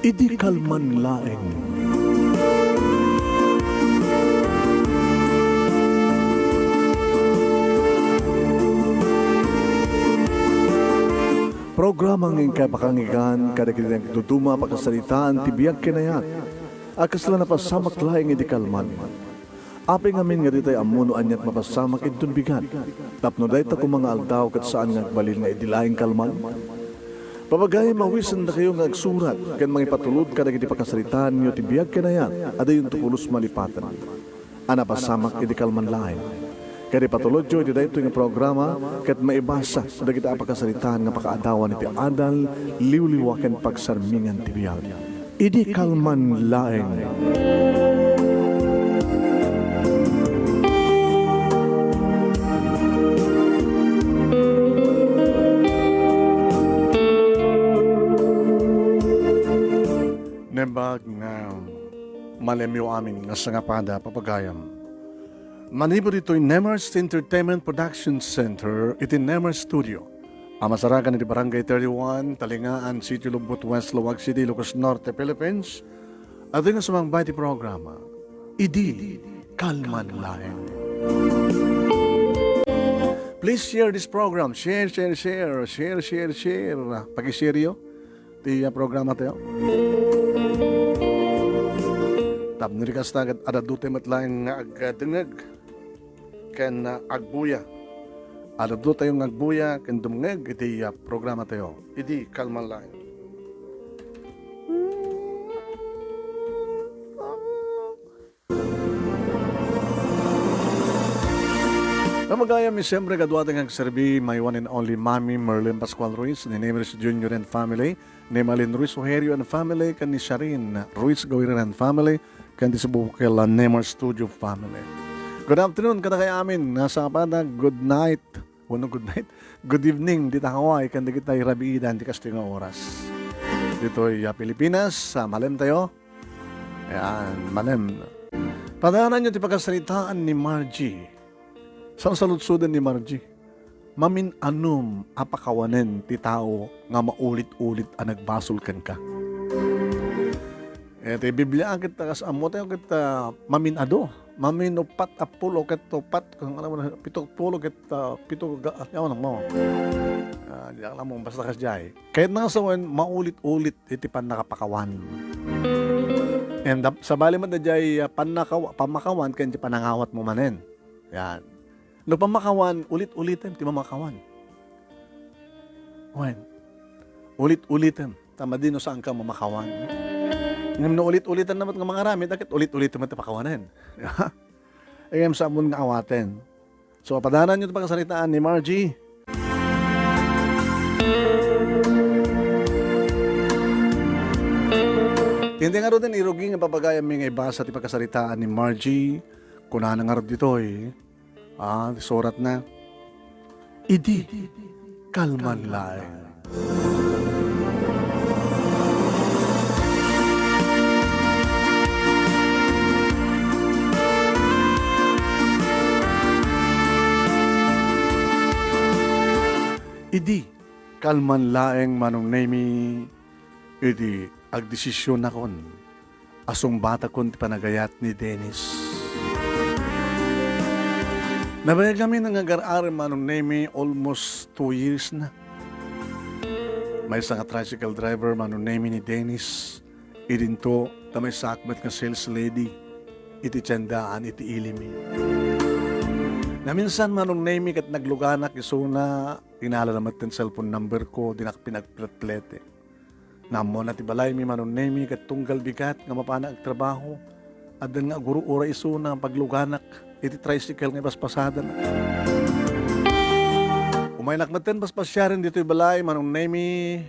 Idi kalman laeng. Programa ng kapakangigan, kadagitang tutuma pakasalitaan, tibiyag kinayat, akasla na pasamak laeng idi kalman. Aping amin nga ditay amuno anyat mapasamak itun bigan. Tapno dahi ta mga aldaw kat saan nga balil nga idilaing kalman. Papagay mawisan na kayo nga agsurat, kan mga ipatulod ka dagiti pakasalitaan nyo tibiyag kinayat, ada yung tukulos malipatan. Ana pasamak idi kalman laeng. Kaya patulod jo, iti ito yung programa, kat maibasa, dagiti apakasalitaan nga pakaadawan iti adal, liwliwaken pagsarmingan ti biyag. Idi kalman laeng. Nembag nga malemyo amin nga sangapada papagayam. Manibo dito yung Nemers Entertainment Production Center, iti Nemers Studio. Amasarakan iti Barangay 31, Talingaan, City Lubot, West Luwag City, Ilocos Norte, Philippines. At yung sumangbay ti programa, Idi Kalman Laeng. Please share this program. Share. Pag-share yo, ti programa tayo. Tap nirikas na agad adadute matlaing nga agdengeg ken agbuya. Adadute tayong agbuya ken dumngeg iti programa tayo. Idi kalman lang. Namagaya mi siyempre kadwating ang serbi my one and only Mami Merlin Pascual Ruiz, ni Nemers Jr. and family, ni Malin Ruiz Ojerio and family, kan ni Sharin Ruiz Gawiran and family, kan di Subukela Nemers Studio family. Good afternoon kada kay amin, nasa pada, good night, good evening, dita Hawaii, kan di kita irabiidan, di kasto nga oras. Dito ay Pilipinas, malem tayo. Ayan, malem. Padahanan nyo ti pagkasalitaan ni Margie. Saan salutsudan ni Margie? Mamin anum apakawanen ti tao nga maulit-ulit ang nagbasol kan ka. Ito Biblia ang kita kas amo tayo kita mamin ado. Mamin upat apulo ket upat kung alam mo pito pulo ket pito yawan mo. Diyan lang mo basta kas jay. Kahit nga sa maulit-ulit iti pan nakapakawan. And sa bali man da jay pamakawan ken ti panangawat mo manen. Yan. No pamakawan, ulit-ulitin, ti mamakawan. When? Ulit-ulitin. Tama din no saan ka mamakawan. Ngayon no ulit-ulitin naman ng mga rami, dakit ulit-ulitin mo ti pakawanan. Ayam sa amon nga awaten. So, padanan nyo ito pagkasalitaan ni Margie. Hindi nga rin iruging ang papagayam mga ibasa ti pagkasalitaan ni Margie. Kunahan nga rin dito surat na, Idi kalman laeng. Idi kalman laeng manong nemi, idi agdesisyon akon, asong bata kon ti panagayat ni Dennis. Nabayag kami ng agar-aral manong nemi almost 2 years na. May isang tricycle driver manong nemi ni Dennis. Idinto na may sakmet nga sales lady. Iti tiyandaan, iti ilimi. Na minsan manong nemi kat nagluganak isuna, inalalamat yung cellphone number ko, dinak pinagplet-plete. Namo na tibalay mi manong nemi kat tunggal bigat nga mapana ang trabaho. At nga guru ura isuna pagluganak. Iti tricycle nga paspasada na. Umaynak maten paspasyarin dito balay manong nemi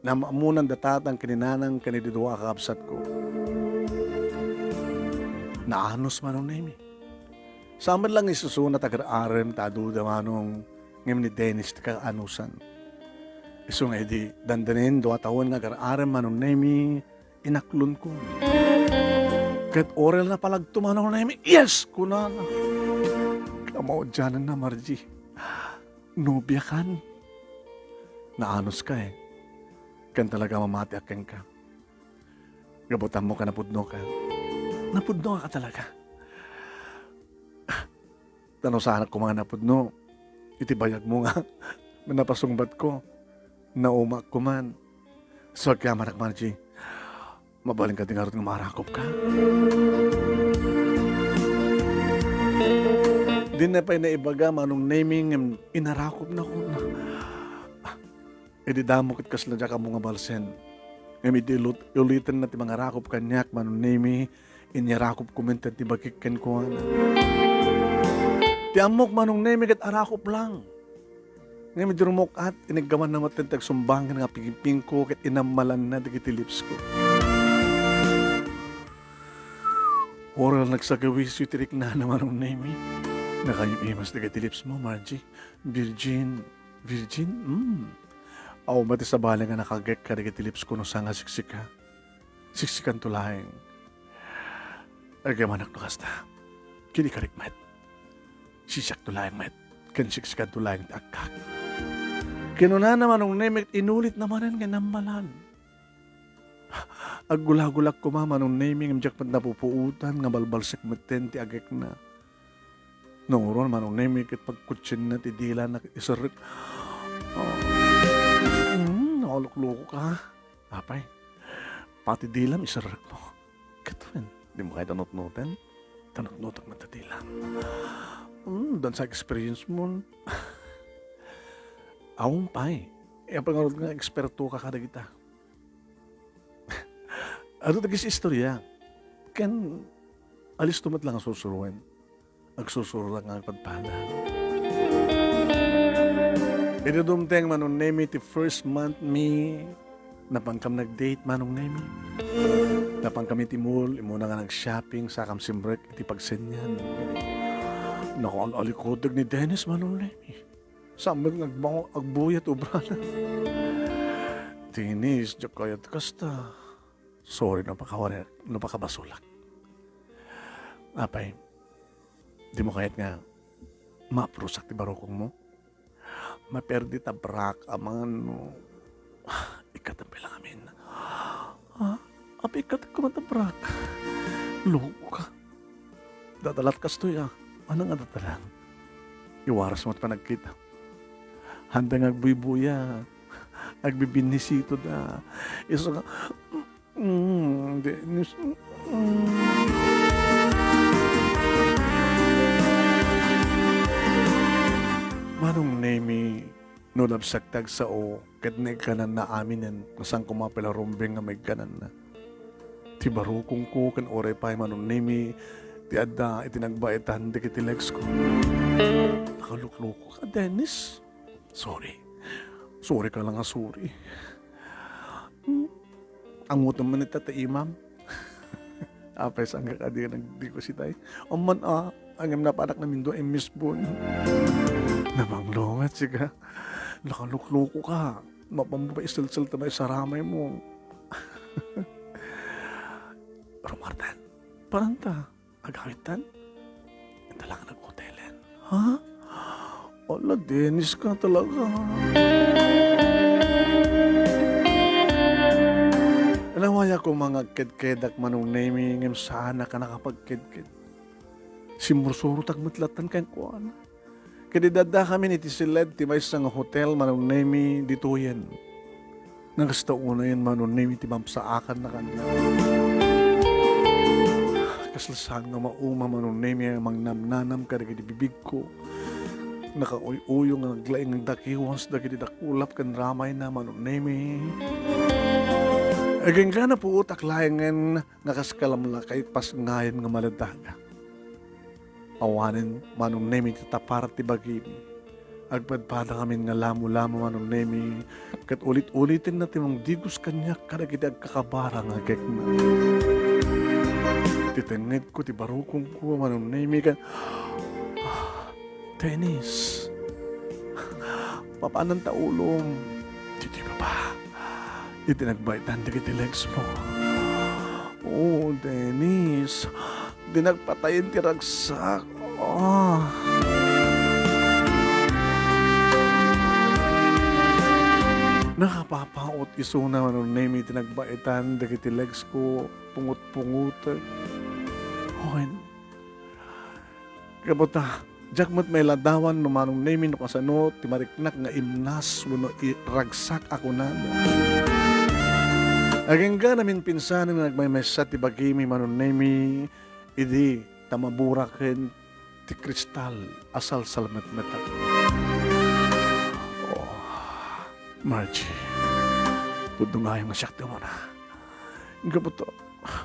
na maamunan datatang kininanang kanididwa kakapsat ko. Naanos manong nemi. Saman lang isusunat agar-aren taduda manong ngayon ni Dennis kakaanusan. Iso nga edi dandanin 2 taon nga agar-aren manong nemi inaklon ko. Kat oral na palagtumanong na yes! Kuna na. Kamao dyanan na, Margie. Nobya kan. Naanos ka kan talaga mamati akin ka. Gabutan mo ka, napudno ka. Napudno ka talaga. Tanaw sa anak ko mga napudno. Itibayag mo nga. Manapasungbat ko. Naumak ko man. So kaya manak Margie. Mabaling ka tingarot ng marakop ka. Di na pa'y naibaga manong naming inarakop na ko na. Ididamok it kasla dya ka mga balsen. Ngayon ulitin na ti mga rakop kanyak manong nami inyarakop kumentan ti bakikken ko na. Ti amok manong nami kat arakop lang. Ngayon dirumok at inagaman na matintag sumbangan nga pingping ko kat inamalan na digiti lips ko. Oral nagsagawis yung tirik na naman ng name. Nakayong imas digiti lips mo, Margie. Virgin. Virgin? Aw, mati sa bala nga nakagek ka digiti lips ko no sanga siksika. Siksikan tulaing. Agamanak no kasta. Kini karik met. Sisak tulaing met. Kan siksikan tulaing takak. Kinuna naman ng name, inulit naman nga namalan. Aggula-gulak ko mama nung naming amjak pat napupuutan nga balbalsik maten ti agek na. Nungron manong naming kit pagkutsin na ti dila na isarik. Nakalukluko ka. Apay, pati dilam isarik mo. Katwin, di mo kayo tanot-noten? Tanot-notak na ti dilam. Dan sa experience mo. Awang pay. E pangarod nga eksperto ka kada kita. Ano tagis istorya? Kan alis tumat lang ang susuruin. Agsusuro lang ang pagpada. Idudumteng manong nemi ti first month mi napangkam nag-date manong nemi. Napangkam iti mall, imo na nga nag-shopping sa kamsimbrek iti pagsenyan. Naku, ang alikodag ni Dennis manong nemi. Sambil agbuyat ubrana. Tinis, jakayat kasta. Sorry, napakabasulak. Apay, di mo kahit nga maprusak ti barokong mo. Maperdi ta brak aman no. Ikatampi lang amin. Api ikat ko matabrak. Loko ka. Dadalat kas to ya. Ano nga dadalang? Iwaras mo't pa nagkita. Handang agbuy-buya. Agbibinisito da. Iso nga, Dennis. Manong nemi no labsagtag sa o kadne kanan na aminen nasang kumapela rumbeng nga may kanan na. Ti barukong ko kan oray pa'y manong nemi ti adda itinagbaitan di kiti legs ko. Nakalukloko ka, Dennis. Sorry. Sorry ka lang nga, sorry. Ang utang man ita ta imam. Apay sang ka di ko si tay. Oman angem na panak namin do ay misbon. Namanglongat siya. Nakalukloko ka. Mapambo pa isal-sal tamay sa ramay mo. Romartan, paranta, agawitan? Ito lang nag-hotelan. Ha? Wala, Dennis ka talaga. Alawaya ko mga kedkedak manong naming sana ka nakapagkedked. Simursuro tagmatlatan kayo ko ano. Kadidada kami ni Tisiled ti may isang hotel manong nami dituyen. Nangasta una yan manong nami ti mamsaakan na kanya. Kaslasan nga mauma manong nami ang mangnamnanam ka dagiti bibig ko. Nakauy-uyo nga naglaing ng dakiwas dagiti dakulap kan ramay na manong nami. Aging ka na po utak layangan nakaskalam na kay pas ngayon nga maladaga. Awanin manong nemi tatapar ti bagim. Agpadpada kami nga lamo-lamo manong nemi. Kat ulit-ulitin na timang digos kanya kada kita agkakabara nga gek na. Titenged ko ti barukong ko manong nemi kan. Dennis. Papaanan ta ulong. Titi ba ba? Itinagbaitan di kiti legs mo. Oh, Dennis. Dinagpatayin ti ragsak. Oh. Nakapapaot isuna manong name tinagbaitan dagiti legs ko pungut-pungut. Okay. Kabuta, jakmat may ladawan no manong name no kasano timariknak nga imnas wano iragsak ako na. Aging ka namin pinsanin na nagmaymesa ti bagimi manong name idi tamaburaken ti kristal asal salmet-meta. Margie, pudong nga yung nasyakti mo na. Gabot to,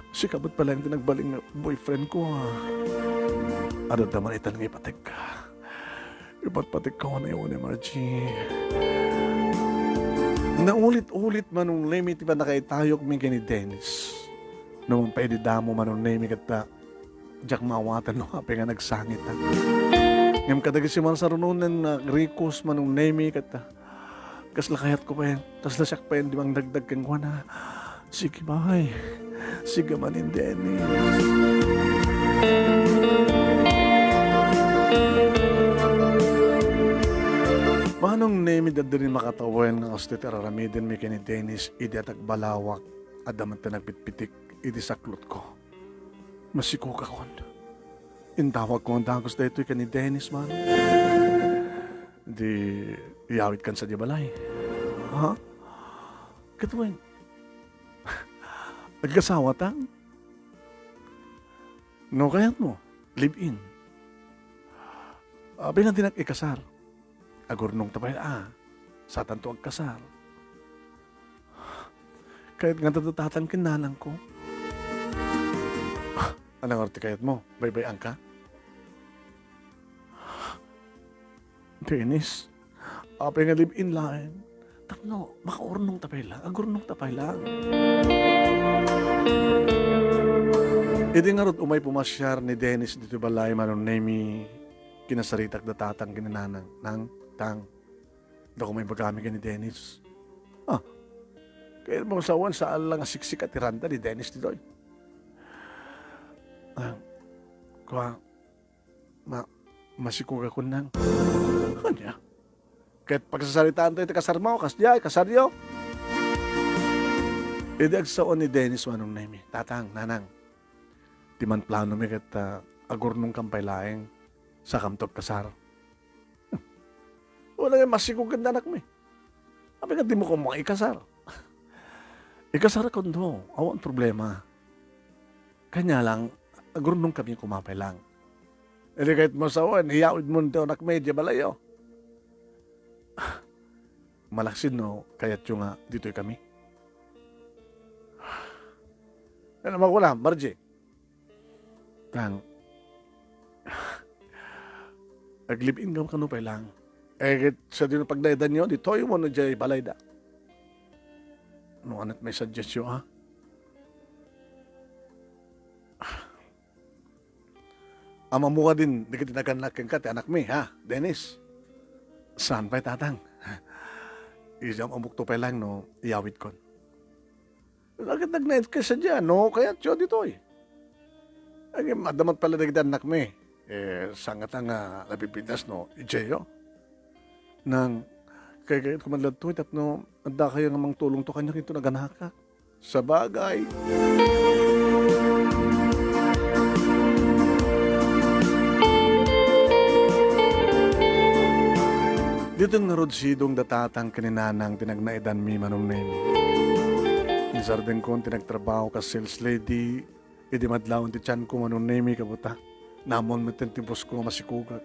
si kabot pala yung tinagbaling na boyfriend ko ha. Ano naman itan nga ipatik ka. Ipat-patik ka na yun eh, Margie. Naulit-ulit manong limit iba nakaitayok mi ni Dennis. Noong pwede damo manong limit at jak mawatan no hapi nga nagsangit ha. Ngam kadagi si man sa rununan na rikos manong limit at kasla kayat ko pa yan. Kasla siyak pa yan, di bang dagdag kang kuha na. Sige bahay. Sige manin Dennis. Manong name da din makatawayan nga kastit araramidin mi kini Dennis idi atak balawak adaman ta nagpitpitik idi saklot ko. Masiko ka kon. Intawag ko ang dagos dito kini Dennis man. Di iyawit kan sa di balay. Ha? Katuwin. Nagkasawa ta? No kayat mo? Live in. Bilang tinak ikasar. Agurnong tabay sa tanto agkasar. Kahit nga tatatatan kinalang ko. Anong arti kayat mo? Bay-bayan ka? Dennis, apay nga live-in lain. Tapno, makaurnong tapay lang. Agurnong tapay lang. Idi nga rod umay pumasyar ni Dennis dito balay manong name kinasaritak datatang kinananang ng tang. Dako may bagami ka ni Dennis. Kaya mo sawan sa alang siksik at tiranda ni Dennis dito. Masikuga ko nang. Kanya. Kahit pagsasalitaan tayo, kasar mo, kasaryo. Idi agsaon ni Dennis manong name. Tatang, nanang. Timan plano mi kat agurnong kampay laeng sa kamtok kasar. Wala nga masikugan na anak mi. Sabi nga di mo kung mga ikasar. Ikasar ko no, awan problema. Kanya lang, agurnong kami kumapay lang. Hindi kahit masawan, hiyawid mo nito anak medya balayo. Malaksin no, kaya't yung dito'y kami. Ano naman ko lang, Margie. Tang, aglibin ka kanupay lang. Sa dito pagdaydan nyo, dito'y mo na dyan balay da. Ano anat may suggestion ha? Ama mo ka din, di ka tinaganakin ka, anak mi, ha, Dennis? Saan pa'y tatang? Isang amukto pa lang, no, iyawit ko. Agad nag-night ka sa dyan, no, kaya tiyo dito eh. Ay, madamat pala na kita anak mi. Sangat ang nabibinas, no, ijeyo. Nang, kaya kumadlad to, tapno, anda kayo namang tulong to kanya rito naganaka. Sa bagay. Dito nga rod sidong datatang kaninanang tinagnaidan mi manong name. Insarden ko tinagtrabaho ka sales lady, idi madlawon ti tiyan ko manong name kabuta. Namon meten ti boss ko masikugag.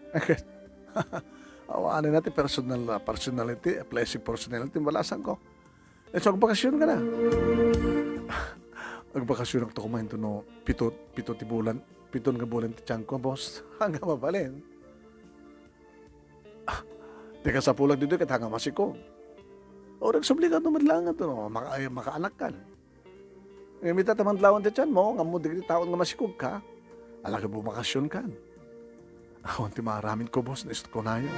Awaan natin personality, pleasing personality, balasan ko. So, agbakasyon ka na. Agbakasyon ako kumain to no, pito ti bulan, piton nga bulan ti tiyan ko, boss. Hanggang mabalin. Teka sa pulag dito, katanga masiko. O, nagsubli ka tumadlangan to, no? Makaanak ka. Ngimita tamandlawan ti tiyan mo, nga mo, di taon nga masikog ka. Alaka bumakasyon ka. Awan ti maraming ko, boss, na ko na yun.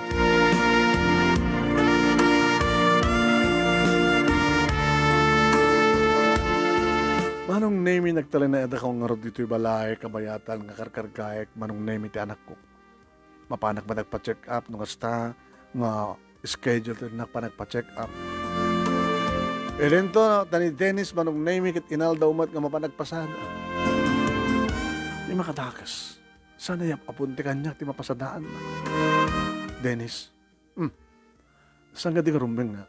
Manong name nagtala na edad akong nga dito'y balay, kabayatan, nga karkargayek, manong name ti anak ko. Mapanak ba nagpa-check up, nung hasta, nga schedule rin na pa nagpa-check up. Elento, tani Dennis, manong name kit inalda umat nga mapanagpasada. Di makatakas. Sana yap apunti kanya, ti mapasadaan. Dennis, saan ka di karumbing nga?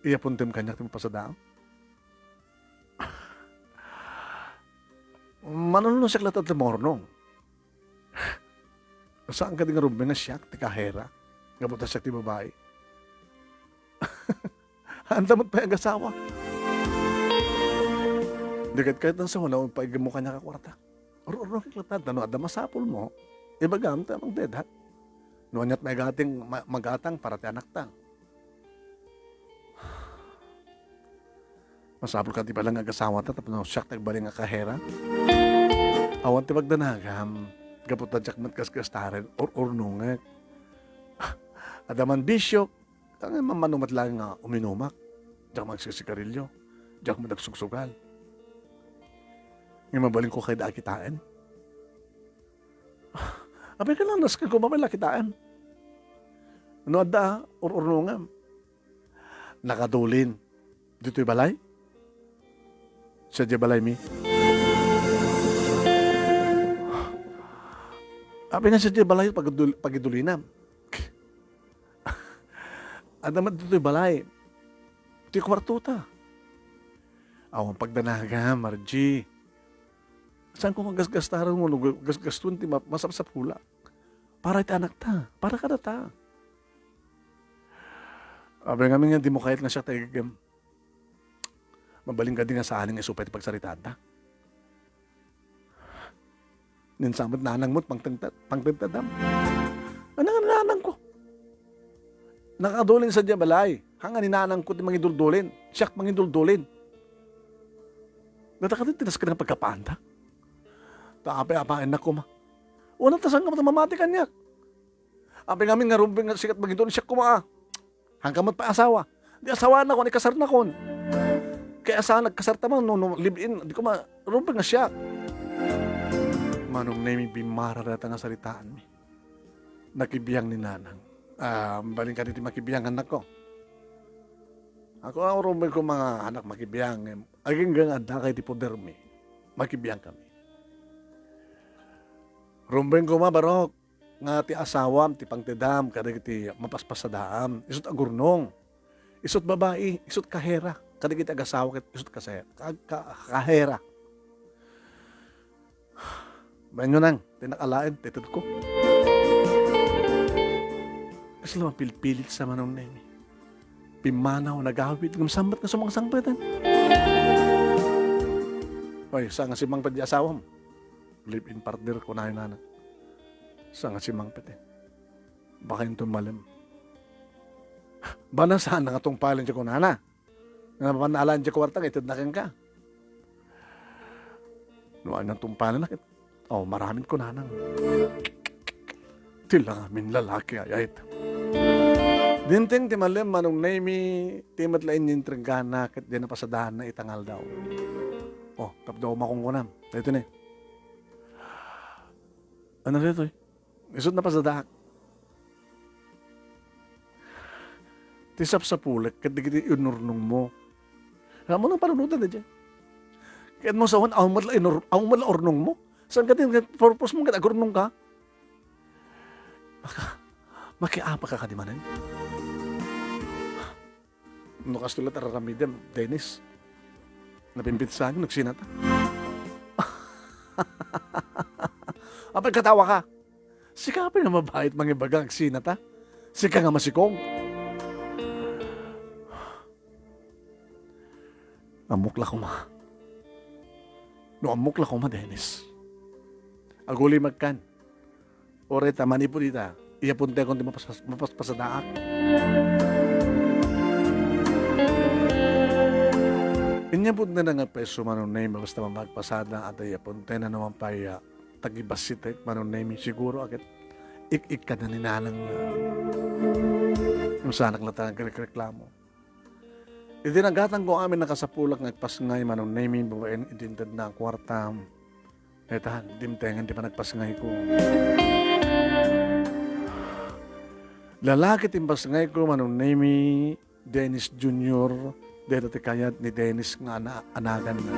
Iapuntim kanya, ti mapasadaan. Manunong siya klat at mornong. Saan ka di karumbing nga siya, ti kahera? Ngabuta siya ti babae. Andamot pa yung asawa. Dikat kahit nang sa wala, paigam mo kanya kakwarta. Oro kiklatad, ano, ada masapol mo, ibagam ta mang dedat. Nuanyat may gating magatang para ti anak tang. Masapol ka ti palang agasawa ta, tapos no, siyak tagbaling nga kahera. Awan ti magdanagam, gaputa jak matkaskastaren, or nungek. Adaman bisyo, ang mamanumat lang nga uminumak. Diyak magsisikarilyo. Diyak madagsugsugal. Ngayon mabaling ko kayo kitaan. Abay ka lang, naskan ko mamay kitaan. Ano ada, ururnungam. Nakadulin. Dito'y balay? Sa di balay mi? Abay nga sa di balay, pagidulinam. Adaman dito'y balay. Ito'y kwarto ta. Awang pagdanaga, Margie. Saan ko magasgastaran mo? Gasgastun ti masapsap hula. Para iti anak ta. Para ka na ta. Abay nga nga di mo kahit na siya tayo mabaling ka din nga sa aling isupay pagsaritaan ta. Ninsamad nanang mo't pangtagtadam. Anang nanang ko. Nakadulin sa diabalay. Hanga ni nanang ko di mangiduldulin. Siyak mangiduldulin. Natakatin tinas ka ng pagkapaanda. Taapay-apain na ko ma. Unang tasang ka mamati kanyak. Apay ngamin nga rumbing nga sikat magidulin siyak kuma. Hanggang mat pa asawa. Di asawa na ko, ni kasar na kon. Kaya asa nagkasar tamang no live in. Di ko ma rumbing nga siyak. Manong name bimararata nga salitaan mi. Nakibiyang ni nanang. Baling ka dito makibiyang anak ko. Ako ang rumay ko mga anak makibiyang. Aging gang ada kay tipo dermi. Makibiyang kami. Rumay ko barok. Nga ti asawam, ti pangtedam, kada ti mapaspasadaam. Isot agurnong. Isot babae, isot kahera. Kada kiti agasawa, isot kahera. Banyo nang, tinakalain, titid ko. Kasi lang pilit sa manong na yun. Pimanaw, nagawid, sambat na sumang sangpatan. Oy, saan nga si Mang Padi asawam? Live-in partner ko na yun, anak. Saan nga si Mang Padi? Baka yung tumalim. Bana saan nga itong palin siya ko, nana? Nga mapanalaan siya kwartang, itid na ka. Noan nga itong palin na, maraming ko, nanang. Tila amin lalaki ayayt. Dinteng timalim manong naimi timat lain nintrengana ket di napasadahan na itangal daw. Tapdaw makungkunam. Ito ni. Ano dito? Isod na pasadahan. Tisap sa pulik ket digiti inurnong mo. Amo nang panunutan na dyan. Ket mo sawan aw madla urnong mo. Saan ka din purpose mo ket agurnong ka? Makiapa ka kadimanan. No kastulat araramidem, Dennis. Napimpit sa akin, nagsinata. Apag katawa ka. Sika pa nga mabait mga ibagang nagsinata. Sika nga masikong. Amukla ko ma. No amukla ko ma, Dennis. Aguli magkan. Oreta manipulita. Iapunte kung di mapaspasadaak. Inyapod na nga peso manunay basta mamagpasada at iapunte na naman pa tagibasitek manunay siguro agad ik ka na ninanang yung sanak na tanang reklamo. Itinagatan ko amin nakasapulak nagpasngay manunay babaen idintad na kwartam. Etahan, dimtengan di pa nagpasngay ko. Lalaki timbas ngay ko manong name Dennis Jr. Dito ti kayat ni Dennis nga anagan na.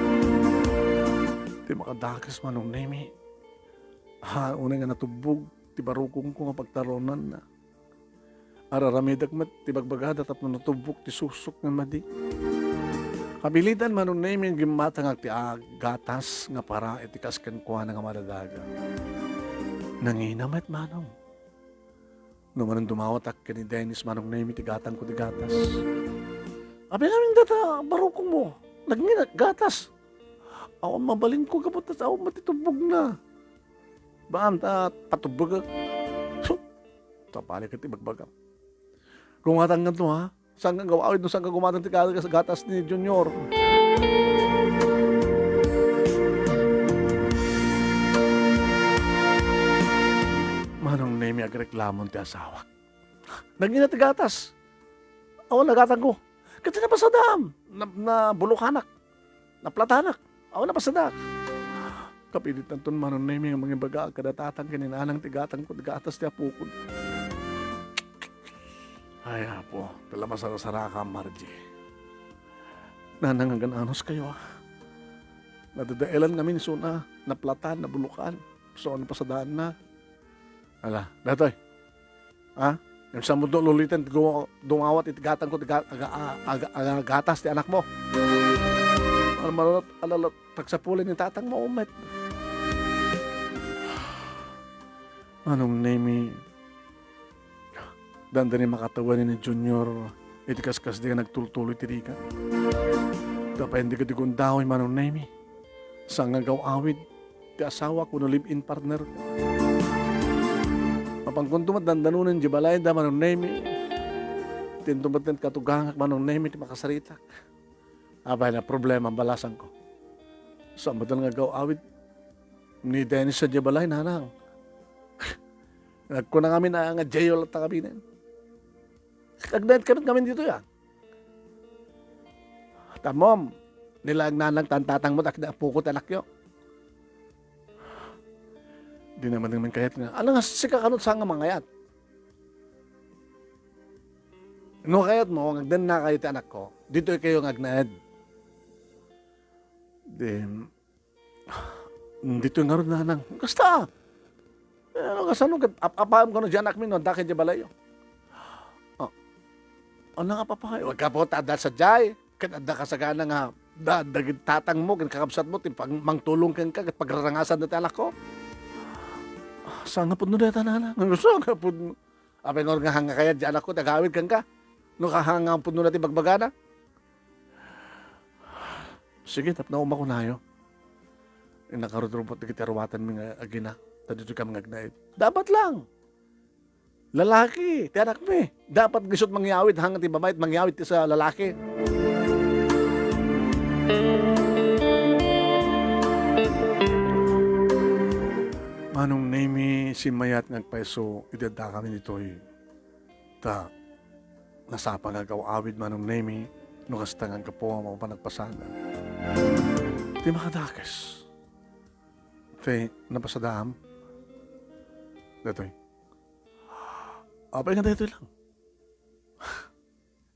Ti makadakas manong nemi. Ha, una nga natubog, ti barukong ko nga pagtaronan na. Araramidak mat, ti bagbagada tapno natubog, ti susok nga madi. Kabilitan manong nemi ang gimatang ti gatas nga para itikas kan kuha nga madadaga. Nanginamat manong. Numan dumawat ak ni Dennis manong nemi ti gatang ko ti gatas. Abi namin data, barukong mo. Nagminat, gatas. Ako mabalin ko kapot na ako matitubog na. Baam ta patubog. So, tapali ka ti bagbagam. Gumatang nga to ha. Saan nga gawawid no saan ka gumatang ti gatas ni Junior. Manong nemi agreklamon ti asawak. Nagminat ti gatas. Ako nagatang ko. Kasi napasadam, na bulukanak, na platanak, ako napasadak. Kapilit ng ton manon na yung mga baga, kadatatang kaninanang tigatang ko, tigatas ti apukod. Ay apo, tala masarasara ka, Margie. Nanangagan anos kayo Nadadaelan kami ni Suna, na platan, na bulukan. So ano pasadaan na. Ala, datoy. Ha? Yung sa mundo lulitin, dumawat itigatang ko, gatas ti anak mo. Alalot, tagsapulin ni tatang mo, umet. Anong name danda ni makatawan ni Junior, itikaskas di ka nagtultuloy tirikan. Tapos hindi ka di kundahoy manong name. Sang nga awid, ti asawa ko na live-in partner ko. Mapangkuntumat dandanunan di balay da manong nemi. Tintumat katugangak manong nemi ti makasaritak. Abay na problema ang balasan ko. Sa madal nga awid ni Dennis sa di balay nanang. Nagkuna kami na nga jail at kami na. Nag-night kami dito yan. Tamom, nilang nanang tantatang mo na pukot anak yo. Di naman naman kayat nga. Ano nga sika kanot sa nga mangayat? No kayat mo, ngagdan na kayo ti anak ko. Dito kayo ngagnaed. Dito nga rin nanang. Kasta! Ano ka saan? Apaham ko na dyan anak min, wanda kayo di balayo. Ano nga papahay? Huwag ka po tada sa jay. Kada ka sa gana nga. Dagit tatang mo, kakabsat mo, mangtulong kang ka, pagrarangasan na ti anak ko. Saan nga po nun dito na? Saan nga po nun? Apay nga nga hanga kaya dyan ako, tagawid kang ka. No kahanga po nun natin bagbagana. Sige, tap na umako na yo. Nakarutrumpot na kitarwatan mo nga agina. Tadito ka mga agnaid. Dapat lang. Lalaki, ti anak mo eh. Dapat gisot mangyawid hanga ti babayit mangyawid ti sa lalaki. Manong name si Mayat ngagpaiso idada kami nito'y ta nasapa nga awid manong name no kastangan ka po ang mga panagpasada. Di makadakas. Te napasadam. Datoy. Apay nga dito lang.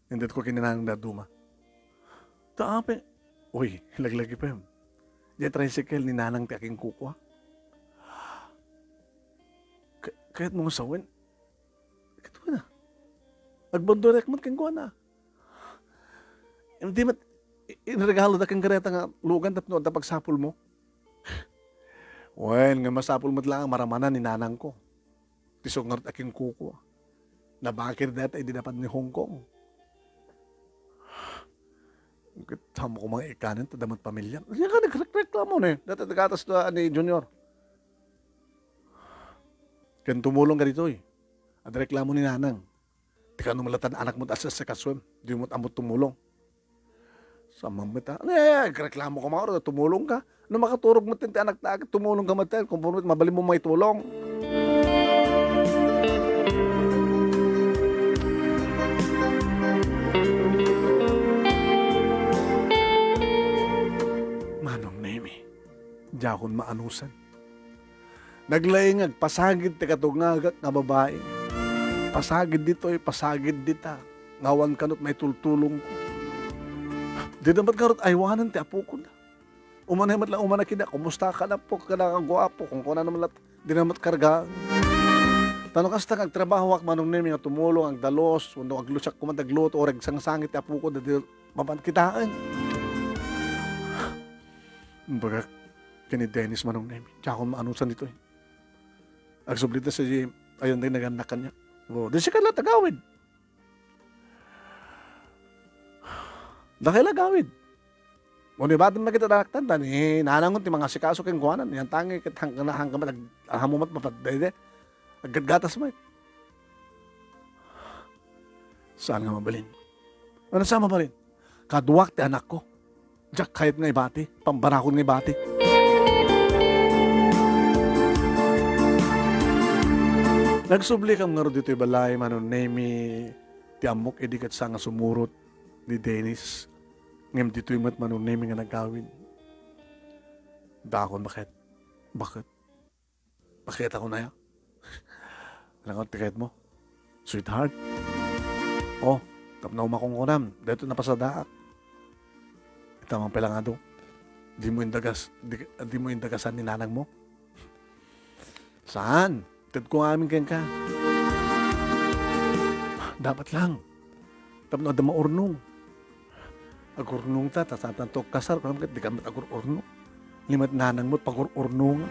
Hindi ko kininang na duma. Ta apay. Uy, laglagi pa yun. Diyan tricycle ni nanang ti aking kukwa. Kahit mga sawin, ito na. Nagbondorek mo kang kuha na. Hindi mat, inregalo na kang gareta nga lugan tapno at pagsapol mo. Wen, nga masapol mo lang ang maramanan ni nanang ko. Tisong nga aking kuko. Nabakir data, hindi dapat ni Hong Kong. Tama ko mga ikanin, tadamat pamilya. Yan ka, nagreklamo na eh. Dati nagatas na ni Junior. Kan tumulong ka dito eh. At reklamo ni nanang. Di ka numalatan anak mo sa kaswem. Di mo amot tumulong. Sa mamita. Reklamo ka mga tumulong ka. Ano makaturog mo tinti anak na agad, tumulong ka matin. Kung punot, mabali mo may tulong. Manong nemi. Diyakon maanusan. Naglayngag, pasagid ti katungagak nga babae. Pasagid dito pasagid dita. Ngawan kanot may tultulong ko. Di dapat karot aywanan ti apo ko na. Umanay mat lang umana kida, kumusta ka na po, ka na kang guwapo, kung kuna naman lat, di namat karga. Tanong kasta kag trabaho ak manong nemi nga tumulong ang dalos, undo ag lusak kumantagluto oreg sangsangit ti apo ko dadi mapankitaan. Baga kini Dennis manong nemi. Tsaka kung maanusan dito eh. Ag sublita sa ayun din naganakan niya. O, di siya kala tagawid. Dahil agawid. O di ba na kita daraktan, tani nanangon ti mga sikaso keng kuwanan, yan tangi kitang kanahang kamat, hamumat mapadede, aggadgatas mo. Saan nga mabalin? Ano saan mabalin? Kaduwak ti anak ko. Diyak kahit nga ibati, pambarakon nga ibati. Nagsubli kam nga ro dito balay, manon nemi, ti amok edikat sa nga sumurot ni Dennis. Ngem dito yung manon nemi nga nagkawin. Dakon, bakit? Bakit? Bakit ako na yan? Ano ka tiket mo? Sweetheart? Oh, tapnaw makungunam. Dito na pasadaak. Itamang pala nga do. Di mo indagasan ni nanang mo. Saan? Tad ko amin ken ka. Dapat lang. Tapno ada maurnong. Agurnong ta, tatantok kasar. Di ka mat agurnong. Limat nanang mo, pagurnong.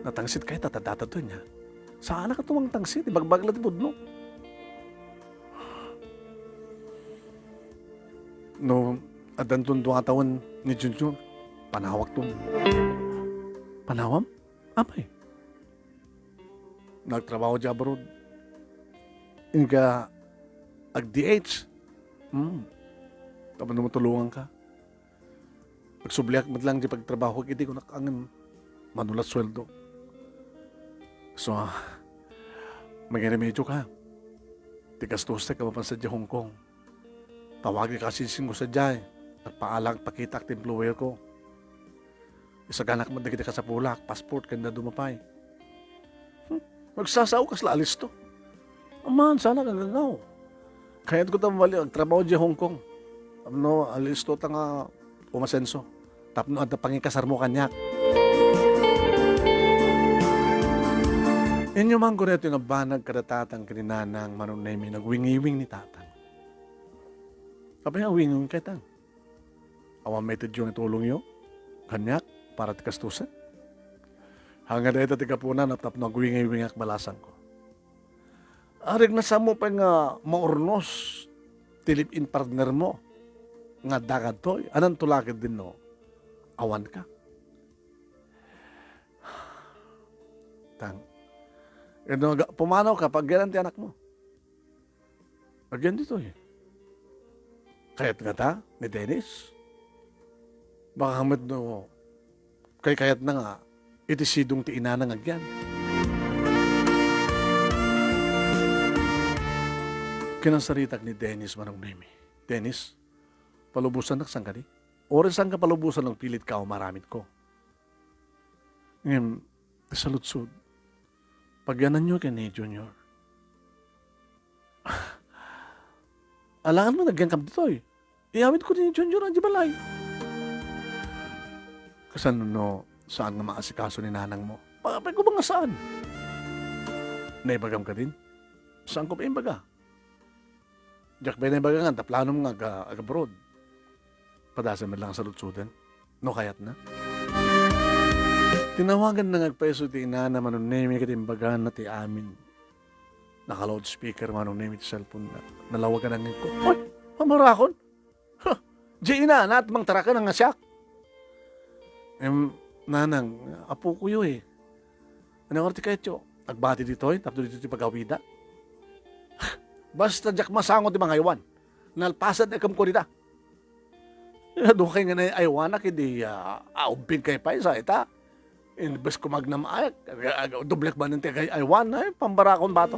Natangsit kayo, tatadata to niya. Saan na ka tumang tangsit? Ibagbaglat budno. No, adan tun 2 taon ni Junjun, panawak tun. Panawam? Apay. Nagtrabaho dyan abroad. Inga, ag-DH. Tapos naman tulungan ka. Pagsubliak mo lang di pagtrabaho, hindi ko nakangin manulat sweldo. So, may remedyo ka. Tigastos ka mapansa di Hong Kong. Tawagin ka sinsing ko sa dyan. Nagpaalang pakita at employer ko. Isaganak mo na kita ka sa Pulak, passport ka na dumapay. Magsasaw ka sa alis to. Aman, sana kang gagaw. Kaya ko tamali, trabaho di Hong Kong. Ano, alis to nga umasenso. Tapno at pangikasar mo kanyak. Inyo man ko reto yung abanag kadatatang kininanang manunemi nagwingiwing ni tatang. Sabi nga, winging kay tang. Awan may yung itulong yo. Kanyak, para tikastusan. Hanggang dahil tikapunan at tapno nagwingiwing ak balasan ko. Arig na sa mo pa nga maurnos, tilip-in partner mo, nga dagad to, anong tulakid din no? Awan ka. Tang. Pumanaw ka pag ganun ti anak mo. Agyan dito eh. Kayat nga ta, ni Dennis. Baka kamit no, kayat na nga, itisidong ti ina ng agyan. Kinansaritak ni Dennis manong nemi. Dennis, palubusan na sang ka di? Oras ang kapalubusan ng pilit ka o maramit ko. Ngayon, salutsud. Pagyanan nyo kay ni Junior. Alangan mo nagyan kam dito eh. Iawit ko ni Junior ang jibalay. Kasan no, saan nga maasikaso ni nanang mo? Pagapay ko ba nga saan? Naibagam ka din? Saan ko pa imbaga? Diyak ba naibaga nga, taplano mo nga abroad. Padasan mo lang sa lutsudan. No kayat na? Tinawagan na nagpeso ti ina na manunemi katimbagan na ti amin. Naka-loudspeaker manunemi ti cellphone na. Nalawagan ang ko. Ay, pamarakon? Ha, di ina, natmang tarakan ang asyak. Nanang, apo ko yun eh. Ano nga ti kayo? Agbati dito eh, tapos dito ti pagawida. Basta jak masangot ti mga iwan. Nalpasan na kam ko dita. Doon kayo nga na aywanak, hindi aumpin kayo pa isa ita. Inbes ko magnamayak, dublek ba nante kay aywan na pambarakon bato.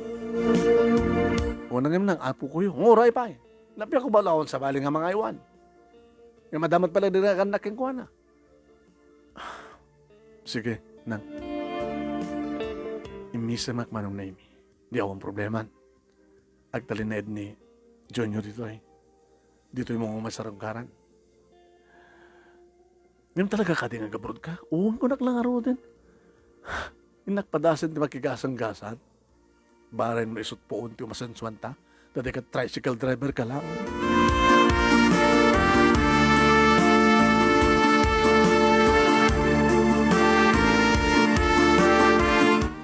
Unang ngayon nang apo ko yun, nguray pa eh. Napya ko balawon sa bali nga mga aywan. Yung madamat pala din na naking kuha na. Sige, nang. Imisa makmanong na imi. Di akong problema. Agtalin na ni Junior dito eh. Dito yung mga masarangkaran. Ngayon talaga ka din nga gabrod ka. Uwang ko naklangaro din. Inakpadasan di makigasang-gasan. Baran mo isot po unti umasansuan ta. Dati ka tricycle driver ka lang.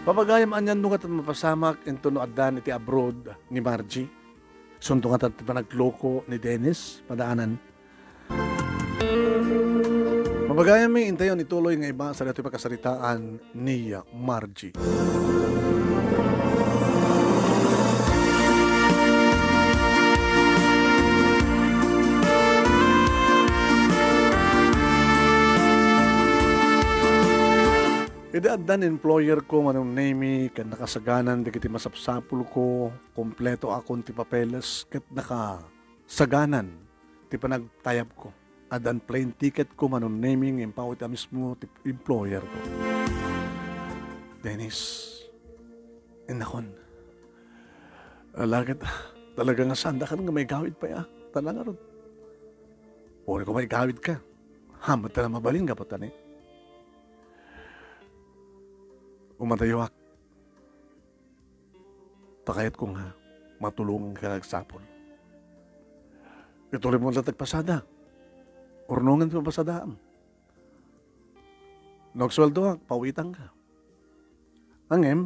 Papagayam anyan nung at mapasamak into no adan iti abroad ni Margie. Sundo nga at panagloko ni Dennis padaanan. Papagayam may intayon ituloy nga iba sa dati pagkasaritaan ni Margie. Idaadan employer ko manong name kan nakasaganan di kiti masapsapul ko kompleto akong ti papeles ket nakasaganan ti panagtayab ko adan plane ticket ko manong naming empawit mismo ti employer ko. Dennis, inakon. Alagad talaga nga sanda ka nga may gawid pa ya. Talaga ron. Puri ko may gawid ka. Hamat na mabalin ka pa tani. Umatayawak. Pakayat ko nga, matulungan ka nagsapol. Ituloy mo sa tagpasada. Urnungan sa pasadaan. Nagsweldo pawitan ka. Angem,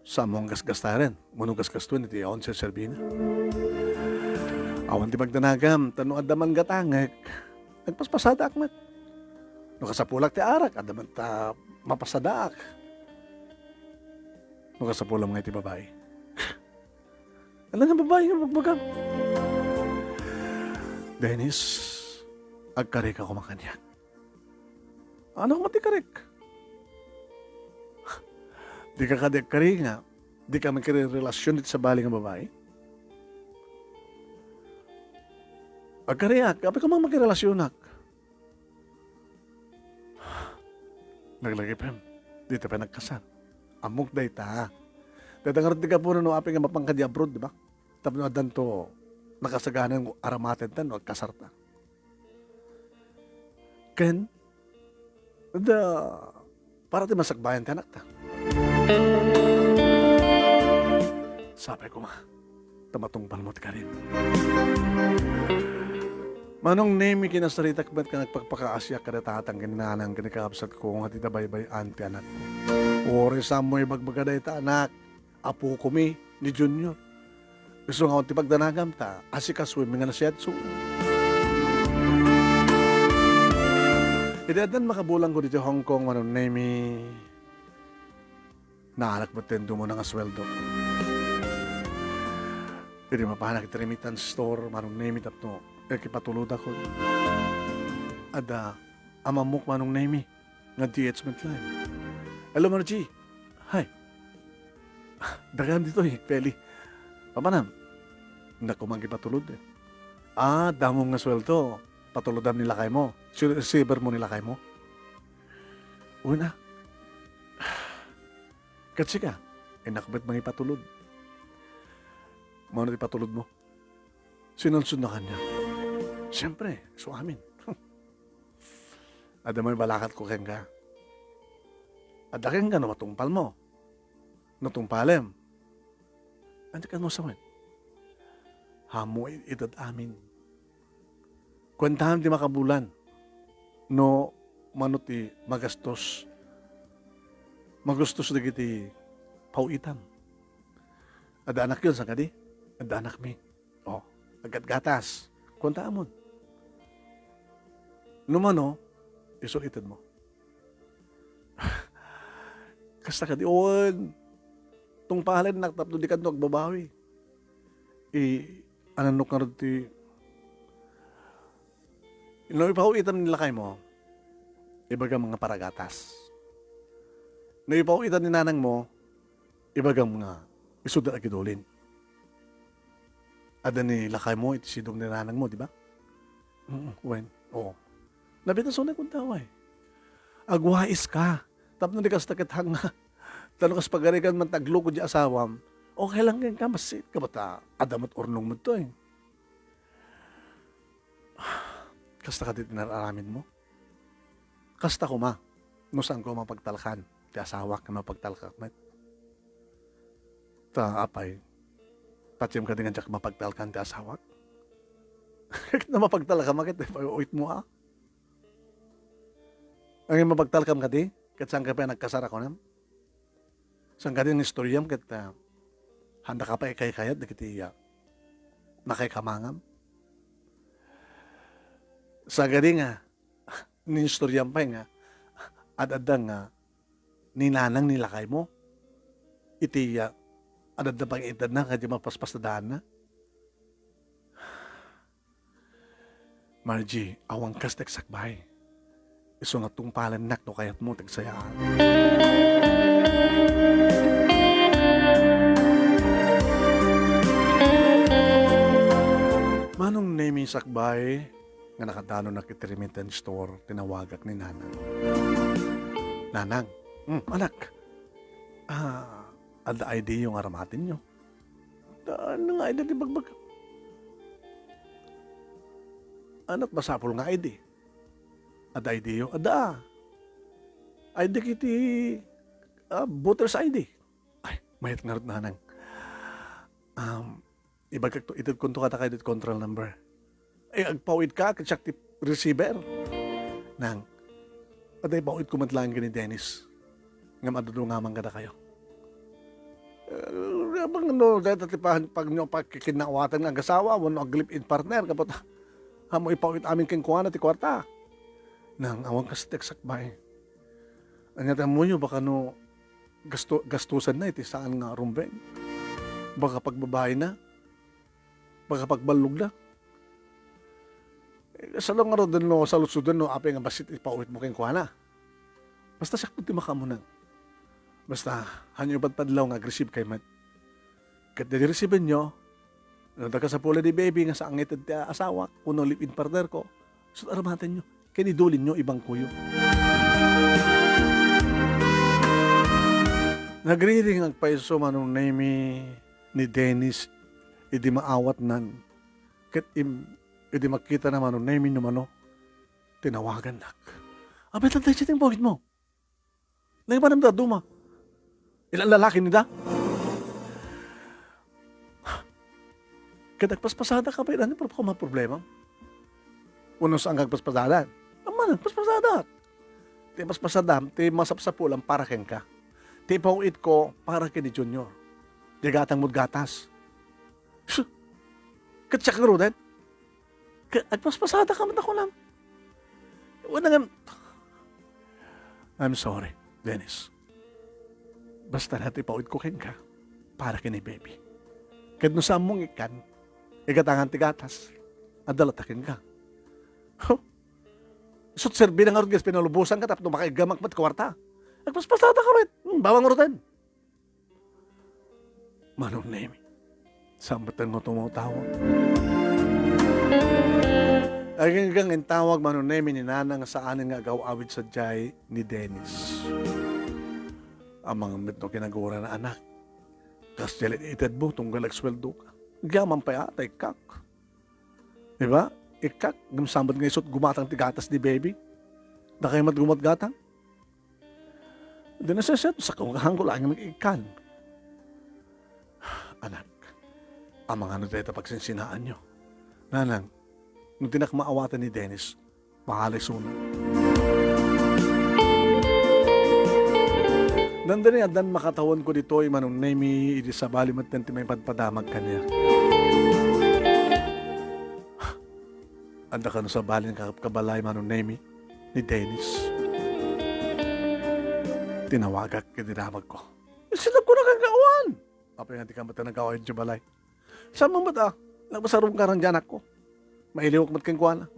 sa mong gasgastaran. Munong gasgastuan iti aon sa Serbina. Awan ti magdanagam, tanong adaman gatangak. Nagpaspasada akmat. Nakasapulak ti arak, adaman ta mapasadaak. Nung sa pula mga iti babae. Alam nga babae nga magbagang. Dennis, agkarik ako makanyan. Ano mati karik? Di ka kadikari nga. Di ka magkirirelasyon dito sa bali nga babae. Agkariak, kapag ka mga magkirelasyonak. Naglagay pa yun. Dito pa nagkasal. Amok day ta. Dadangarot di ka po no aping nga mapangka di abroad, di ba? Tapos adan to, nakasaganan ng aramaten ta, no, kasarta. Ken, para di masagbayan ti anak ta. Sabi ko ma, tamatungpal mo ti ka rin. Manong name kinasarita kabat ka nagpagpakaasya kada tatang ginanang kinikapsat ko nga titabaybay anti anak ko. Ori sa mo'y bagbagaday ta anak, apo kumi ni Junior. Gusto nga ti pagdanagam ta, asikaswim nga na siya so. Idadan makabulang ko dito Hong Kong manong name naanak mo tendo mo nga sweldo. Pwede mapahanak iti remittance store manong name tapno. Kipatulod ako. Ada, amamok manong name nga DH line. Hello, Margie. Hi. Dagan dito peli. Pamanam, naku magipatulod eh. Damong nga sweldo. Patulodam nila kay mo. Receiver mo nila kay mo. Una. Katsi ka. Nakabit magipatulod. Mano ipatulod mo? Sinalsod na kanya. Siyempre, so amin. Ada may balakat ko keng ka. Ada keng ka na matungpal mo. Natungpalem. Andi ka mo sawin. Hamo itad amin. Kwentahan di makabulan. No, manuti magastos. Magustos na giti pauitam. Ada anak yun sa kadi. Ada anak mi. Agad gatas. Kwenta amon. Numano, isulitan mo. Kasta ka di, tong pahalin naktap di ka nagbabawi. Ananok nga rin ti, ipawitan nila kay mo, ibaga mga paragatas. Ipawitan ni nanang mo, ibaga mga isuda agidulin. Ada ni lakay mo, iti sidong ni nanang mo, di ba? Oo. Nabitaso na kung taway. Agwais ka. Tapos na di ka sa takit hanga. Tanong kas pagarikan man taglo ko di asawam. Okay lang yan ka, masit ka bata. Adamat ornong mo to eh. Kasta ka dit nararamin mo. Kasta ko ma. No saan ko mapagtalkan. Ti asawa ka mapagtalkak met. Ta apay. Tatsim ka din nga jak mapagtalkan ti asawa. Na mapagtalka makit. Uit mo ha. Ang mapagtalkam ka di. Kat saan ka pa nagkasara ko nam. Saan ka din istoryam kat handa ka pa ikay-kayat na kiti nakaikamangam. Sa gadi nga, ni-istoryam pa nga, adadang nga, ninanang nilakay mo. Iti, adadang pang edad na, kadi mapaspas na daan na. Margie, awang kas teksakbay. Iso nga tungpalan nak no kayat mo tegsayaan. Manong naming sakbay, nga nakadano na kitirimitan store, tinawagak ni Nanang. Nanang, anak, ada ID yung aramatin nyo. Ano nga ID di bagbag? Anak, basapol nga ID. Ada ID yung, ada. ID kiti, voter's ID. Ay, mayat nga rin Nanang. Ibagkak to, itid kunto ka kayo control number. Ay, agpawid ka, katsak ti receiver. Nang, aday pawid kumatlaan ka ni Dennis. Nga madudungaman ka na kayo. Abang ano, dahil tatipahan pag nyo pagkikinawatan ng kasawa, wano aglip-in partner, kapot hamo ipawid amin keng kuha na ti kwarta. Nang, awang kastek sakbay. Anyata mo nyo, baka no, gastusan na iti saan nga rumbeng. Baka pagbabae na, baka pagbalog na. Sa lang nga rin no, sa lusudan no, apay nga basit ipauwit mo kayong kuha na. Basta siya kung timaka mo nang. Basta, hanyo padpadlaw nga agresib kay mat. Kat di-receive nyo, nagdaga sa pula di baby nga sa angitad ti asawa, kuno live-in partner ko, so aramatan nyo, kinidulin nyo ibang kuyo. Nagriring ang paiso manong name ni Dennis, idi maawat nan, kat idi makita naman nung name nyo mano, tinawagan nak. Abay, tantay siya ting bawit mo. Naipanam da, duma. Ilang lalaki nida? Kadagpaspasada ka pa ilan, pero pa problema. Uno saan kagpaspasada? Aman, paspasada. Ti paspasada, ti masapsapulang para ken ka. Ti pauit ko para ken ni Junior. Di gatang mudgatas. Katsak nga roden. Agpaspasada ka man ako lang. Wala nga. I'm sorry, Dennis. Basta natin pauit ko ken ka para ken ni baby. Kad no sa mong ikan, igatangan ti gatas, adalatakin ka. Sut serbi na nga rin, pinalubusan ka, tapos makaigamak mat kawarta. Agpaspasada ka rin, bawang roten. Manong name, sambatan mo tumutawag. Ay hanggang ang tawag manong name ni Nanang saan nga gaw-awid sa jay ni Dennis. Ang mga mitno kinagura na anak. Kas jalit itad mo, tunggal agsweldo ka. Gaman pa yata, ikak. Diba? Ikak, gamsamad nga isot gumatang tigatas ni baby. Na kayo matgumat gatang. Di na siya sa kungkahan ko lang mag-ikan. Anak, ang mga ano dito pagsinsinaan nyo. Nanang, nung tinakmaawatan ni Dennis, mahalay sunod. Nandan niya, dan makatawan ko dito, manong name idi sa balimat nanti may padpadamag kanya. Anda ka no sa balin kabalay manong name ni Dennis. Tinawagak kinamag ko. Sinap ko na kagawan. Apa yung ka mata nagawa yung balay. Saan mo mata? Nagbasarong ka rin dyan ako. Mailiwak mat kang kuwana.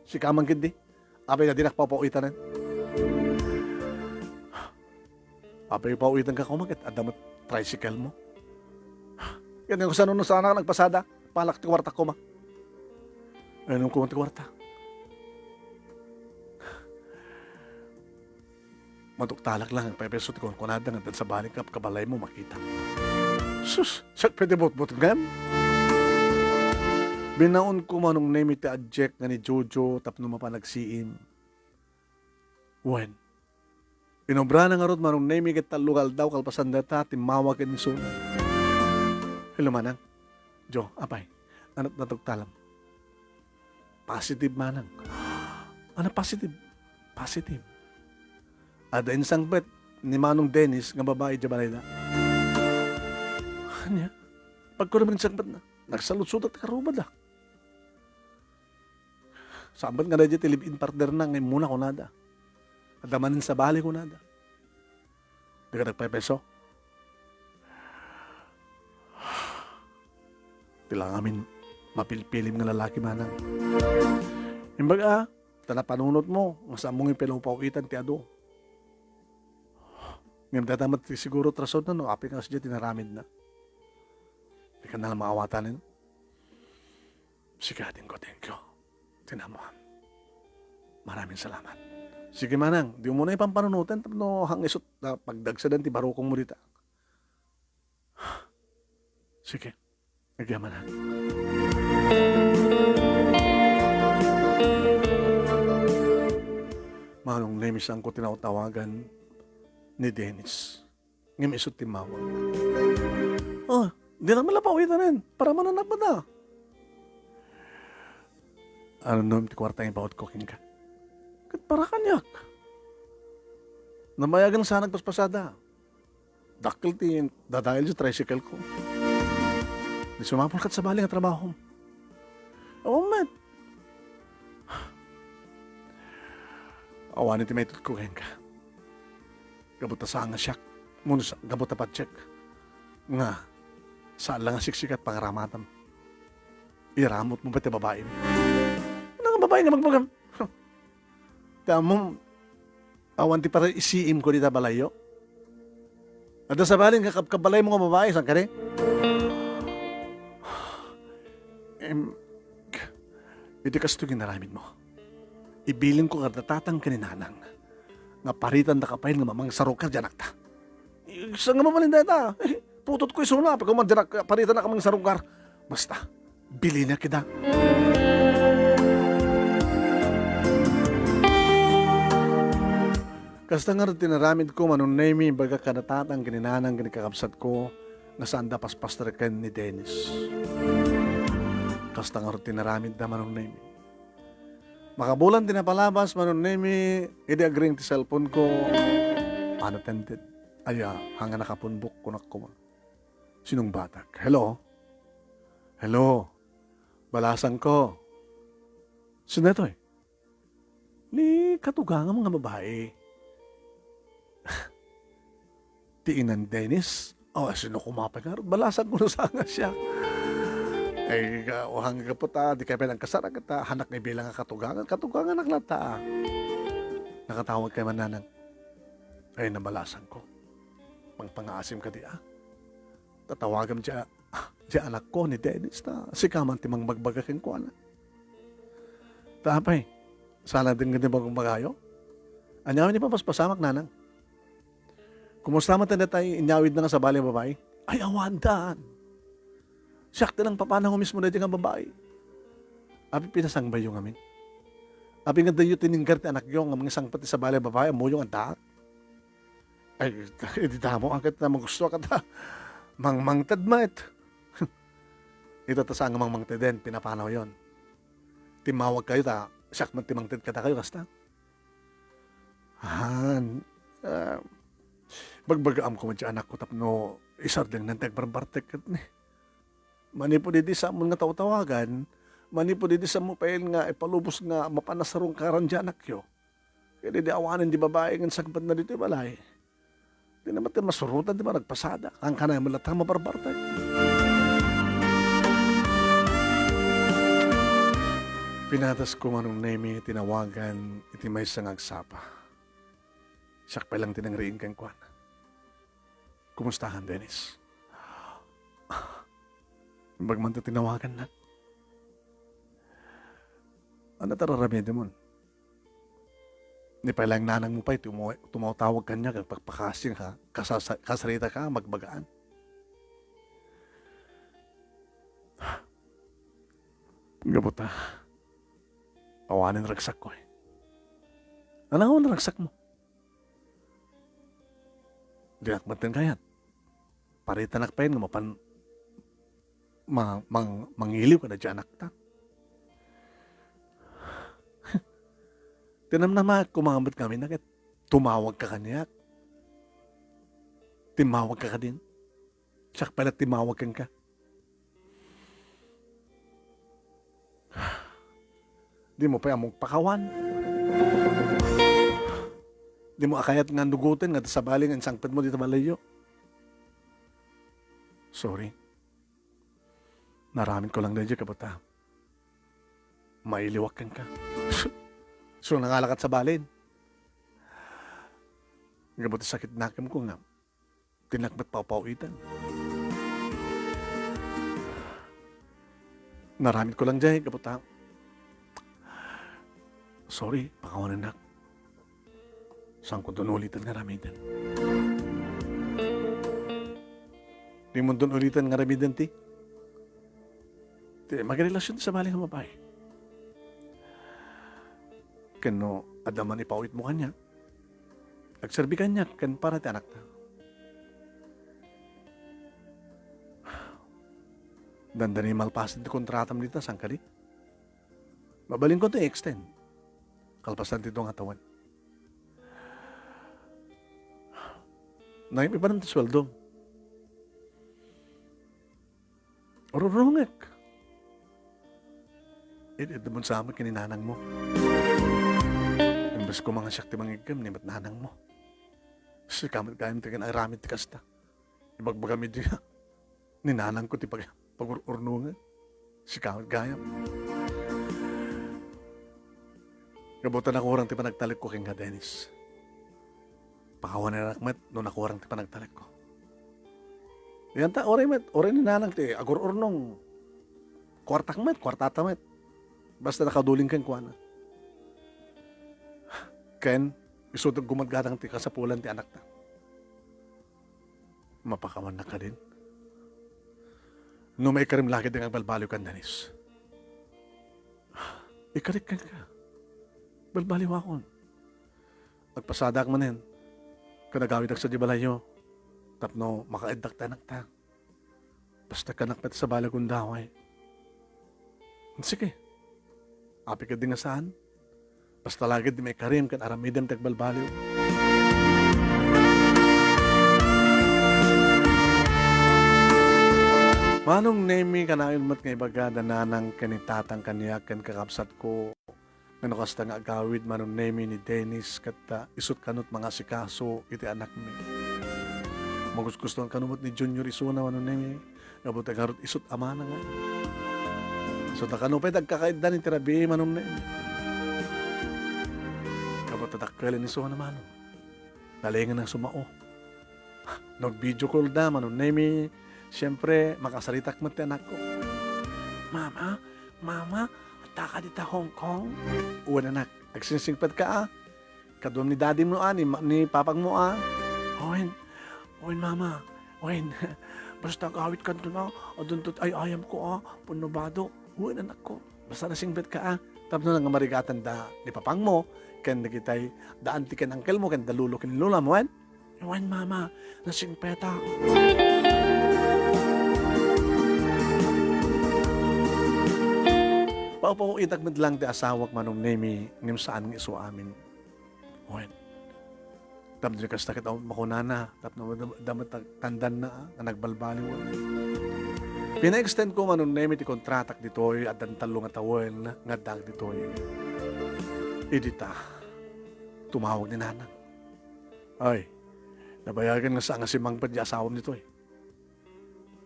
Si kamang gindi. Apa yung dinak papauitan na. Apa yung pauwitan ka kumakit at damat tricycle mo. Ganyan ko sa nung sana ka nagpasada. Palak ti kwarta ko ma. Ganyan ko ti kwarta. Matuktalak lang ang pepeso ti kunada nga sa balik ka kabalay mo makita. Sus, sak pwede bot-bot ngam. Binaon ko manong name iti adjek nga ni Jojo tapno mapanagsiim. When? Inobra na nga rod manong name iti talugal daw kalpasan data timawag ni Suna. Hello manang. Jo, apay. Anat natugtalam. Positive manang. Ano positive? Positive. Ada insang bet ni Manong Dennis nga babae di balayda. Kanya, pag ko naman insang bet na, nagsalut-sutat karubad ah. Sabat nga na dyan, live-in partner na, ngayon muna ko nada. Adamanin sa bali ko nada. Di ka nagpepeso. Tila amin mapilpilim nga lalaki manang. Imbaga, tanapanunot mo, nga sa mong ipilaw-pawitan ti ado. Ngayon tatamat siguro trasod na no, api nga siya tinaramid na. Di ka nalang maawatanin. Sigatin ko, thank you. Tinamuhan. Maraming salamat. Sige manang, di mo na ipampanunutan, no hangisot na pagdagsadan ti barukong mo dita. Sige, nagyaman na. Manong nemisan ko tinawtawagan ni Dennis. Ngayon isot timawag. Oh, di na malapawitan rin. Para mananak ba na? Ano naman ti kwarta yung paot cooking ka? Kat para kanyak. Namayagan sa nagpaspasada. Dakil ti dadahil sa tricycle ko. Di sumapol kat sa bali nga trabaho. Oo, met. Awan iti may tutkuhin ka. Gabot sa nga siyak. Muna sa gabot pa check. Nga, saan lang ang siksikat pangaramatam. Iramot mo ba iti babae mo? Ano nga babae nga magmagam? Kaya mo, awan ti para isiim ko dita balayo. At sa balin, kabalay mo nga babae, saan ka rin? Iti kastugin naramid mo. Ibilin ko nga natatang kaninanang nga paritan na kapay nga mamang sarukar dyan akta. Isa nga mamalin data. Putot ko isuna. Pag paritan na kamang sarukar. Basta, bili na kita. Kasta nga rin tinaramid ko manong name baga ka natatang kaninanang kinikakapsat ko nga saan da paspastrakan ni Dennis. Kasta nga rin tinaramid na manong name. Makabulan din na palabas, manon nemi, hindi agring ti cellphone ko, unattended. Aya, hanga nakapunbok ko na kuma. Sinong batak? Hello? Hello? Balasan ko. Sino ito eh? Ni katugang mga babae. Tiinan Dennis? Oh, sino kumapag? Balasan ko na sana siya. Ay, uhang kaputa, di kayo pinagkasara kita, hanak ni bilang katugangan naklata. Nakatawag kay mananang. Ay, nabalasan ko. Pangpangasim ka di Tatawagam siya anak ko ni Dennis na si kaman timang magbagakin ko anak. Tapay, sana din ganyan bagong magayo. Anyawan niya pa paspasamak nanang. Kumusta man tayo inyawid na nga sa bali babae? Ay, awandan. Sakta lang papanang mismo na ang babae. Abi pinasangbay yung amin. Abi nga dayo tininggar ti anak yung mga isang pati sa balay babae mo yung anta. Ay, di mo agad na gusto ka ta. Mangtad mait. Ito ta sa nga mangtad din, pinapanaw yon. Timawag kayo ta, siyak man timangtad ka ta kayo kasta. Bagbagaam ko man anak ko tapno isar lang ng tagbarbartek kat ni. Mani po didi sa mga tawagan, mani po didi sa mo pail nga ipalubos nga mapanasarong karan dyan akyo. Kaya didi awanan di babae ng sagpad na dito balay. Di naman tayo masurutan, di ba nagpasada. Ang kanay malatang mabarbartay. Pinatas ko manong name tinawagan iti may sangagsapa. Siyak pa lang tinangriin kang kwan. Kumustahan, Dennis? Bagman tinawagan na. Ano tararamid mo? Ni palang nanang mo pa, tumawag ka niya, pagpakasing ka, kasarita ka, magbagaan. Gabuta, awanin ragsak ko eh. Ano na ragsak mo? Dinakmatan kayat. Paritan nakpain nga mapan mangiliw ka na dyan akta. Tinamnama kumamot kami na tumawag ka kaniyak. Timawag ka din. Siyak pala timawag ka. Di mo pa among pakawan. Di mo akayat nga nugutin nga sa baling ang sangpad mo dito malayo. Sorry. Naramin ko lang na dyan kapata. Mailiwakan ka. So nangalakat sa balin. Gabot sakit nakam ko nga. Tinakbat papawitan. Naramin ko lang dyan kapata. Sorry, pakawanan na. Saan ko doon ulitan nga ramidan? Di mo doon ulitan nga ramidan, ti? Magrelasyon sa baling ang babae. Kano, adaman ipawit mo kanya. Agserbi kanya, kan para ti anak ta. Dandani malpasin ti kontratam dito, saan ka di? Mabaling ko ito extend. Kalpasan dito ang atawan. Naim iba ng sweldo. Ororongek. Ito mo sa amin kininanang mo. Imbes ko mga siyakti mangigam, nimat nanang mo. Kasi kamit kain tigan ay ramit ti kasta. Ibagbagamid diya. Ninanang ko ti pag-urnungan. Si kamit gayam. Gabutan ako orang ti panagtalik ko king Dennis. Pakawan na nakmet, no nakurang ti panagtalik ko. Yan ta, oray ni nanang ti, agur-urnong, kwartak met, kwartata met. Basta nakaduling kang kuwana. Ken, isutog gumadgadang ti kasapulan ti anak ta. Mapakawan na ka din. No may karim laki din ang balbaliw kan Dennis. Ikarik ka. Balbaliw akon. Agpasadak manin. Kanagawid ak sa dibalayo. Tapno makaedak tanak ta. Basta kanakpet sa balagong daway. Sige. Api ka din nga saan. Basta lagi di may karim kan aramidan tagbalbaliw. Manong nemi kanayon mat nga ibagada nanang kanitatang kaniyak kan kakapsat ko. Nga nakasta nga agawid manong nemi ni Dennis kata isut kanot mga sikaso iti anak mi. Magus-gusto ang kanumot ni Junior Isuna manong nemi. Ngabuti karot isut ama na nga. So takanupay tagkakaidda ni tirabi manong nemi. Kabuti takkalin ni Isuna manong. Nalingan ng sumao. Nag-video call da manong nemi. Siyempre, makasaritak mo ti anak ko. Mama, taka dita Hong Kong. Uwan anak, agsinsingpad ka Kadum ni daddy mo ni papag mo Owen, mama. Owen, basta kawit ka doon Adun tut ay ayam ko punobado. Uwan anak ko. Basta nasingpad ka Tapos na nga marigatan da ni papang mo. Kan nagitay daan ti kan angkel mo. Kan dalulo kin lula mo. Owen, mama, nasingpeta. Paupaw itagmad lang ti asawak manong nemi nim saan ng iso amin. Owen. Tapos di kastakit ako makunana. Tapos damat tandan na nga nagbalbaliw. Pina-extend ko manong nemi ti kontratak ditoy at dantalo nga tawen nga dag ditoy. Idita. Tumawag ni nanang. Ay, nabayagan nga sa nga si Mangpad di asawam ditoy.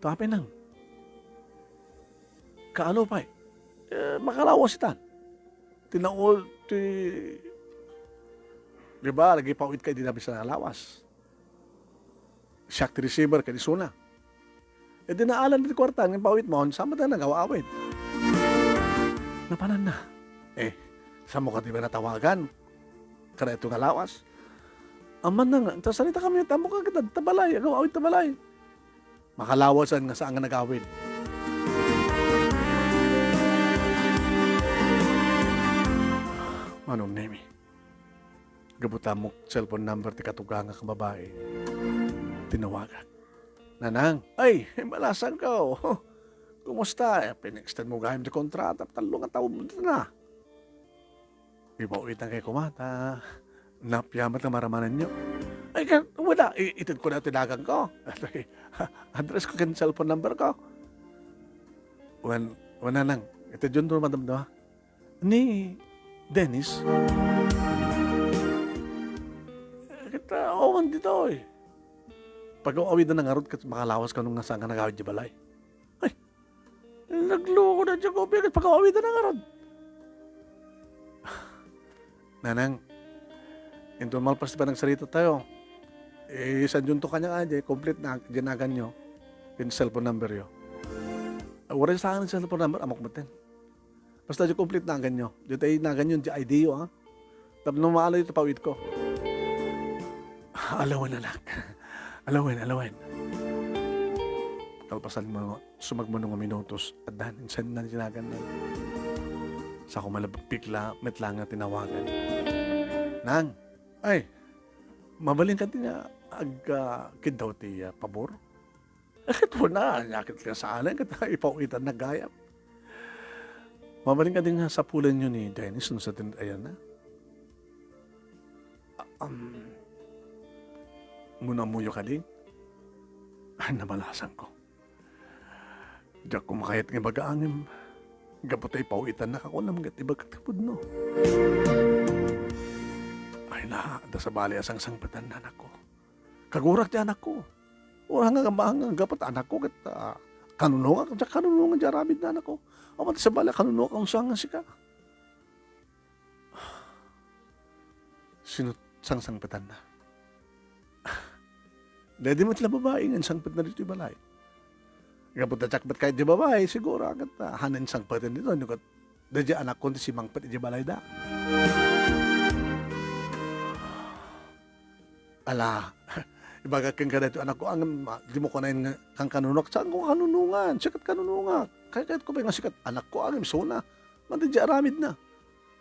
Tapi nang. Kaano pa makalawas itan. Tinaol, diba, lagi pawit kayo dinabi sa lawas. Shock receiver ka di suna. Dinaalan di kwarta, ng pawit mo, sama na nag-awawin. Napanan na. Sa mo ka diba natawagan? Kada ito nga lawas. Aman na nga, salita kami, tamo ka kita, tabalay, agawawin tabalay. Makalawasan nga saan nga nag-awin. Anong name? Gabuta mo cellphone number ti katugang nga babae. Tinawagan. Nanang, ay, malasan ka oh. Kumusta? Pinextend mo gayam di kontrata, talong nga taon mo na. Ibawit na kay kumata. Napiyamat na maramanan nyo. Ay, wala. Itid ko na tinagan ko. Address ko kan cellphone number ko. Wala nang. Itid yun doon, madam na. Ni Dennis. Kita, dito eh. Pag awid na nangarod ka, makalawas ka nung nasaan ka nagawid di balay. Ay, nagloko na dyan ko. Pag awid na nangarod. Nanang, ito malpas ba ng sarita tayo? San yun to kanya aja, complete na, dinagan nyo, yung cellphone number yo. Wala sa akin yung cellphone number, amok matin. Basta yung complete na ganyo. Dito ay nagan yun, yung ID yo, ha? Tapos nung maala ito, pawid ko. Alawan na lang. Alawan. Talpasan mo, sumagmo nung minutos, at dahil, saan na dinagan na. Sa ako malabigla, metlang na tinawagan. Nang, ay, mabalin ka din na kid daw ti pabor. Akit mo na, nakit ka sa alan, kita ipawitan na gayap. Mabalin ka din nga sa pulan nyo ni Dennis, nung sa ayan na. Munamuyo ka din. Ay, namalasan ko. Diyak kumakayat ng baga-angin. Gapotay pawitan na ako naman iba katapod no. Ay na, da sa bali asang sangpatan na anak ko. Kagurak di anak ko. Wala nga gamahang gapot anak ko kat kanunungan di arabid na anak ko. Amat sa bali kanunungan kung saan nga sika. Sino sang sangpatan na? Dadi mo tila babae nga sangpat na dito balay. Gapot na tsakbat kahit di babae, siguro agad hanan sang patin dito. Dadya anak ko si mangpat di balay da. Ala, ibaga kang kada ito anak ko, di mo ko na yun kang kanunok. Saan ko kanunungan? Sikat kanunungan. Kahit ko ba yung sikat anak ko, ang imsona. Madadya aramid na.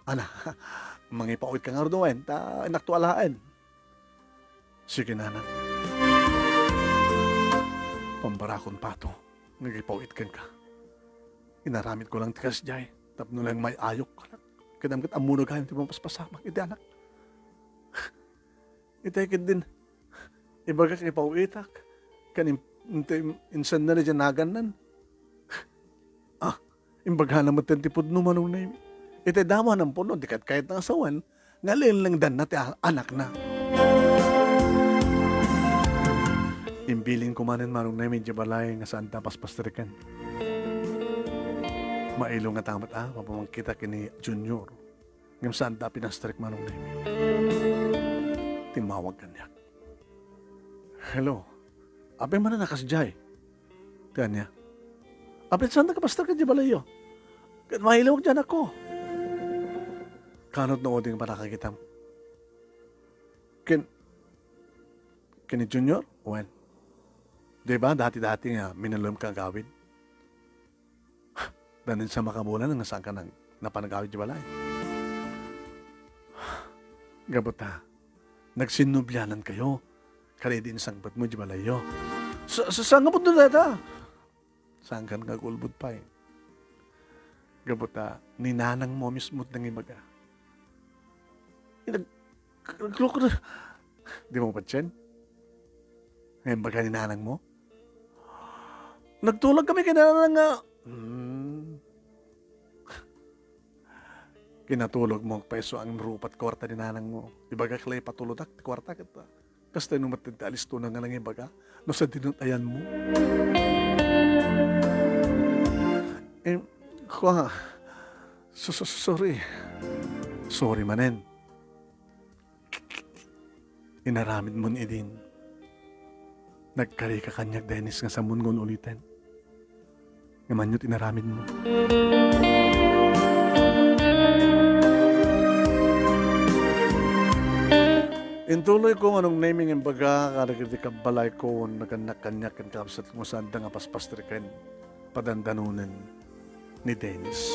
Ana, mangipawit ka nga doon, inaktualahan. Sige nanan. Pambarakon pa to. Nagipawit ka. Inaramit ko lang tikas jay. Tapno lang may ayok ka lang. Kadamkat amuno kayo, di mo paspasamak. Iti anak. Itekid din. Ibaga kang ipawitak. Kanin, insan na dyan naganan. Imbaghan naman tentipod numanong na yun. Ite dama ng puno, di kahit ng asawan, ngalin lang dan natin anak na. Imbilin ko manin marong na medyo balay nga saan tapas pastrikan. Mailo nga tamat mapamang kita kini Junior. Ngam saan ta pinastrik marong na timawag kanya. Hello, abe man na nakasjay. Kanya, abe saan na kapastar ka di balay yo? Mahilaw dyan ako. Kanot na oding para kakitam. Kini Junior? When? Diba, dati-dati nga, minalom kang gawin. Danin sa makabulan, nasaan ka napanagawid di balay. Gabuta, nagsinubyanan kayo. Kaya din sangbat mo di balay yo. Saan nga po doon data? Saan ka nagulbud pa eh. Gabuta, ninanang mo mismo't nang ibaga. Nagloko na. Di mo pa dyan? Ngayon baga ninanang mo? Nagtulag kami kinanang nga. Kinatulog mo peso ang rupat kwarta ninanang mo. Ibaga kalay patuludak, kwarta kita. Kasta yung matindi alisto na nga lang ibaga. No sa dinutayan mo. Sorry. Sorry manen. Inaramid mo ni Edin. Nagkari ka kanyak Dennis nga sa mungon ulitin. Ngaman yun inaramid mo. Intuloy ko anong naming yung baga, karagiti ka balay ko, naganak-kanyak kan kapsat mo saan da nga paspastrikan, padandanunan ni Dennis.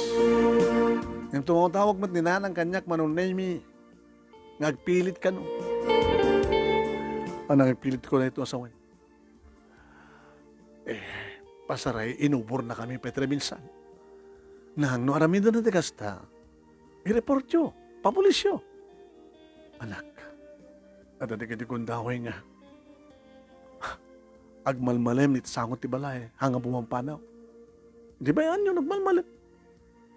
Yung tumawag mo't ninanang kanyak manunay mi. Ngagpilit ka no. Ang nagpilit ko na ito asawan. Pasaray, inubor na kami Petre minsan. Nang no aramido na dekasta, i-report yo, papulisyo. Anak, at adik kundaway nga. Agmalmalem nit sangot ti balay, hanga bumampanaw. Di ba yan yung nagmalmalem?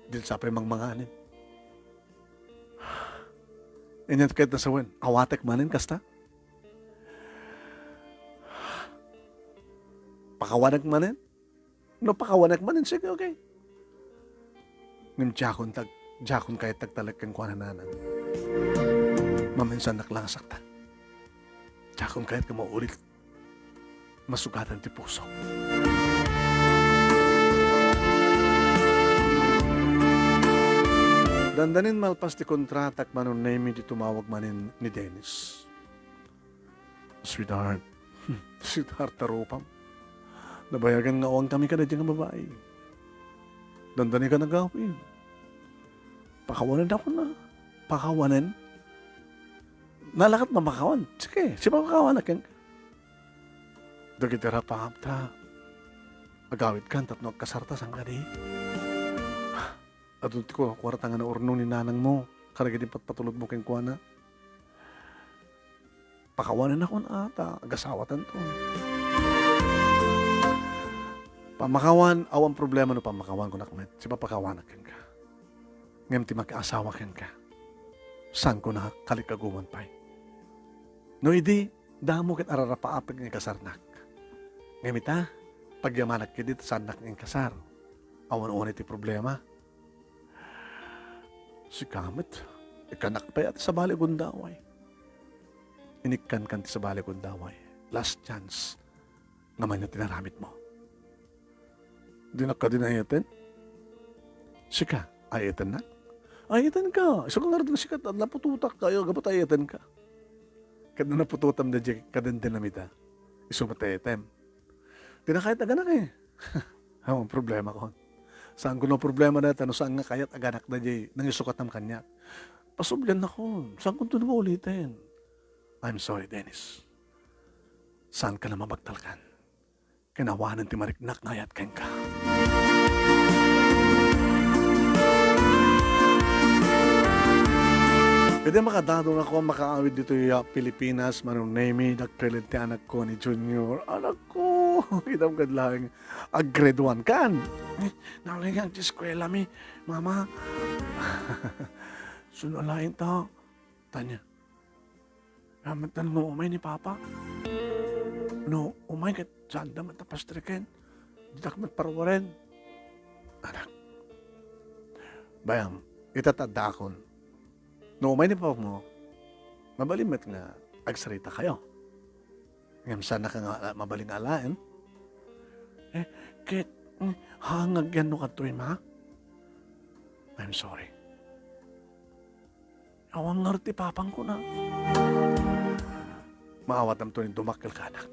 Di sapay mangmanganin. Inyat kahit nasawan, awatek manin kasta? Pakawanak manin? No, pakawanak manin, sige, okay. Ngam jakon kahit tagtalag kang kuanananan. Maminsan naklang saktan. Jakon kahit ka maulit, masugatan ti puso. Dandanin malpas ti kontratak manon name di tumawag manin ni Dennis. Sweetheart, sweetheart tarupam. Nabayagan nga awang kami ka na dyan nga babae. Dandanin ka na gawin. Pakawanan ako na. Pakawanan? Nalakat na makawan. Sige, si pakawanan ka. Dagitira pa ta. Agawit ka, tatno kasartas ang kani. At ko, kwarta nga na urnong ni nanang mo. Karagin patulog mo keng kuwana. Pakawanan ako na ata. Agasawatan to. Pamakawan, awang problema no pamakawan ko nakmet. Si papakawan ken ka. Ngem ti mag-asawa ken ka. San ko na kalikaguman pay. No idi, damo ket ararapaapag ng kasarnak. Ngem ita, pagyamanak ket dit sanak ng kasar. Awan-awan iti problema. Si kamet, ikanak pay at sa bali gundaway. Inikkan kan ti sa bali gundaway. Last chance. Ngaman na tinaramit mo. Di na ka din ayatin? Sika, ayatin na? Ayatin ka. Isa kang naradang sikat at napututak kayo, gabot ayatin ka. Kada napututam na dyan, kadan dinamita. Isumat ayatin. Di na kahit aganak eh. Ang problema ko. Saan ko na problema na no saan nga kayat aganak na dyan, nang isukat ng kanya. Pasublan ako. Saan ko ito na ulitin? I'm sorry, Dennis. Saan ka na mabagtalkan? Kinawanan ti mariknak ngayat keng ka. Pwede makadado na ako makaawid dito yung Pilipinas, manong name, nagpilit ti anak ko ni Junior. Anak ko, itang kadlang, grade 1 kan. Nalingang ti eskwela mi, mama. Sunalain to. Tanya, amatan mo umay ni Papa? No, umay kat sanda matapastriken. Didak matparwaren. Anak. Bayam, itatanda akon. No, umay ni Papa mo, mabalimit nga agsarita kayo. Ngam sana ka nga mabaling alain. Kit, hangag yan no katoy ma? I'm sorry. Awang ngarti papang ko na. Maawat am to ni dumakil ka anak.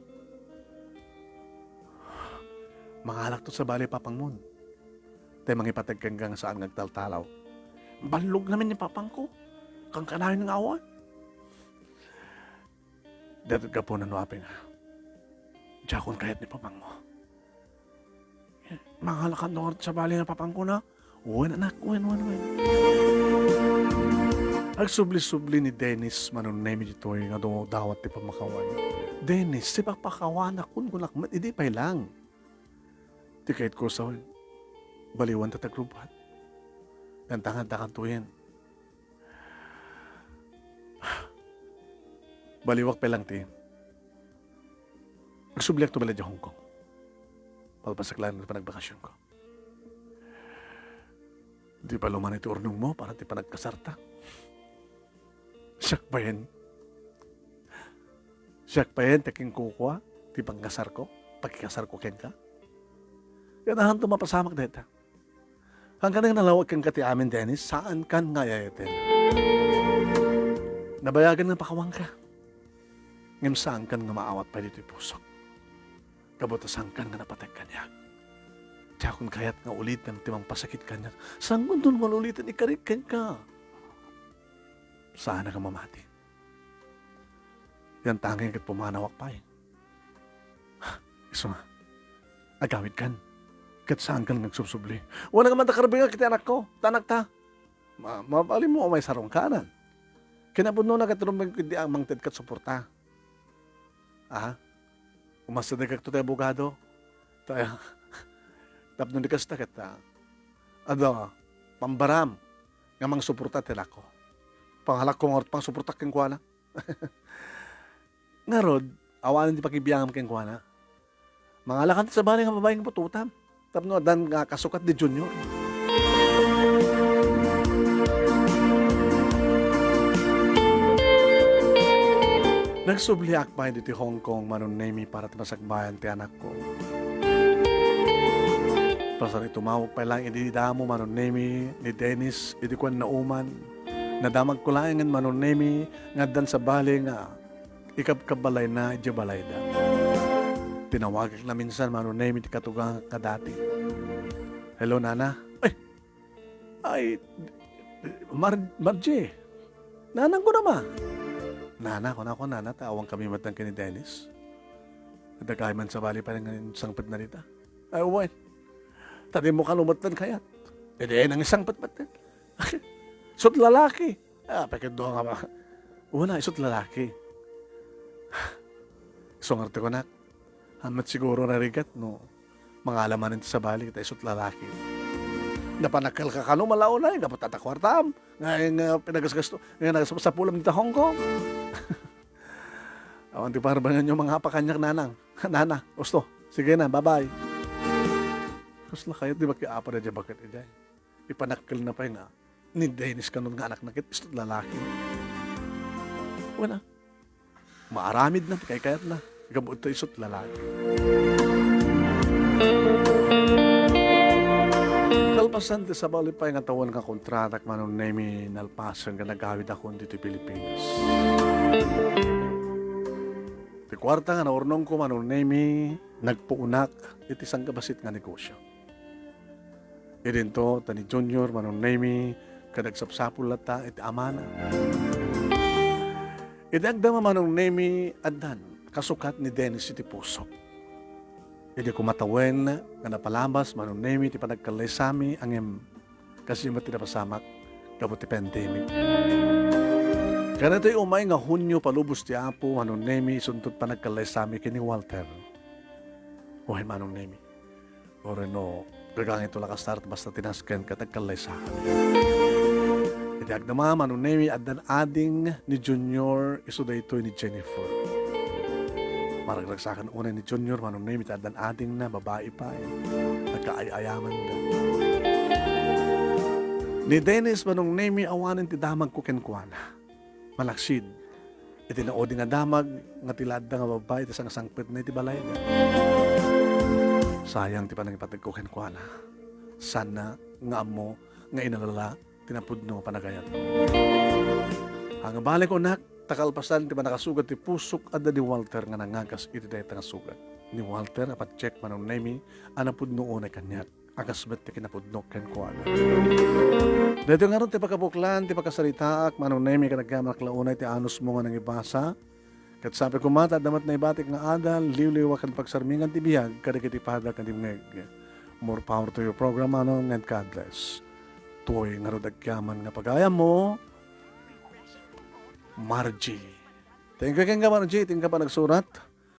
Mangalak to sa bali papang mon. Tay mangipatag kang saan nagtaltalaw. Balog namin ni papang ko. Kang kanahin ng awan. Dapat ka po nanuapin ha. Diyakon kayat ni papang mo. Mangalak ka doon sa bali na papang ko na. Uwan anak, uwan. Agsubli-subli ni Dennis manunay dito nga dawat ti pamakawan. Dennis, si papakawan akon kunakmat, hindi pa lang. Di kahit ko sa baliwan tatagrubat. Nantangan-tangan tuyen. Baliwak pa lang ti. Magsubliak to balad sa Hong Kong. Palpasaklan na pa nagbakasyon ko. Di pa luman ito urnong mo para ti pa nagkasarta. Siyak pa yan. Siyak pa yan, taking kukwa, ti pangkasar ko, pagkikasar ko ken ka. Ganahan to mapasamak deta. Hanggang nga nalawag kang kati amin, Dennis, saan kan nga yayatin? Nabayagan ng pakawang ka. Ngam saan kan nga maawat pa dito'y pusok. Kabutasang kan nga napatag kanya. Tiya kung kayat nga ulitin, timang pasakit ka niya. Saan mo doon malulitin, ikarikan ka. Sana ka mamati. Yan tanging kat pumanawak pa eh. Iso nga, agawid kan. Kat saan ka nagsubsubli. Wala nga man takarabingan kita anak ko, tanak ta. Mabali mo may sarong kanan. Kinabuno na katrumang hindi ang mangtid kat suporta. Umasaday kag to tayo abogado. Tayo, tapno di kasta kita. Pambaram. Nga mang suporta tila ko. Panghalak ko nga pang suporta keng kuwana. Nga rod, awanan di pakibiyangam keng kuwana. Mga alakan sa bali nga babaeng pututam. Tapno dan nga kasukat di Junior. Nagsubliak pa dito Hong Kong manunemi para masagbayan ti anak ko. Pasari tumawag pa lang ididamo manunemi ni Dennis idikuan na uman. Nadamag ko lang ng manunemi ngaddan sa bali nga ikabkabalay na ijabalay da. Tinawagak na minsan manunemi ti katugang kadati. Hello nana. Ay Margie. Nanang ko naman. Nana, nana, taawang kami matang kini Dennis. Nagkakay man sa bali pa rin sangpat na rita. Ay, uwan. Tadi mo kalumatan kayat. Nang isang patpatan. Isot lalaki. Pakit doon nga ba? Una, isot lalaki. Sungarte ko na. Hamat siguro na rigat, no? Mga alamanin sa bali, kita isot lalaki. Napanakal ka kano malao na, dapat tatakwartam. Ngayon pinagasgasto, ngayon nagasap sa pulam dito Hong Kong. Awan ti parbangan yung mga apakanyak nanang. Nana, gusto. Sige na, bye-bye. Gusto na kayo, di ba kaya apa na dyan bakit ijay? Ipanakal na pa yung ni Dennis ka nun nga anak nakit, istot lalaki. Wala. Maaramid na, kayat na. Gabot to istot lalaki. Kalpasan ti sa bali pa yung atawan ka kontratak manong nemi nalpasan ka nagawid ako dito Pilipinas. Ti kwarta nga naurnong ko manong nemi nagpuunak iti isang kabasit nga negosyo. Idin to, tani Junior manong nemi kadagsapsapul lata iti amana. Idagdama manong nemi adan kasukat ni Dennis iti pusok. Hindi ko matawen nga napalabas manong nemi ti panagkalay sami ang kasi mati napasamak kabut ti pandemic. Kaya ito'y umay nga Hunyo palubos ti Apo manong nemi suntod panagkalay sami kini Walter. Uhay manong nemi. Ore no, gagang ito lang start basta tinasken katagkalay sa akin. Hindi agdama manong nemi adan ading ni Junior iso da ito ni Jennifer. Maragdagsakan una ni Junior, manong name itadan ating na babae pa. Nagkaayaman na. Ni Dennis, manong name awanin ti damag ko kenkwana. Malaksid. Iti naodi nga damag, nga tilad nga babae, iti sang sangpit na iti balay na. Sayang ti panagipatag ko kenkwana. Sana nga amo, nga inalala, tinapudno panagayat ko. Ang balik ko nak, takalpasan ti ba nakasugat ti pusok adda ni Walter nga nangagas iti dayta nga sugat. Ni Walter apat check manong nemi anapudno unay kanyat. Agas bet ti kinapudno ken kuana. Dito nga ron ti pakabuklan ti pakasalitaak manong nemi kanagkamak launay ti anos mo nga nang ibasa. Kat sabi ko mata damat na ibatik nga adal liwliwa kan pagsarmingan ti biyag kadagiti pada kan timngeg. More power to your program ano and God bless. Tuoy nga rodagkaman nga pagaya mo Margie. Thank you, Margie. Tingin ka pa nagsurat.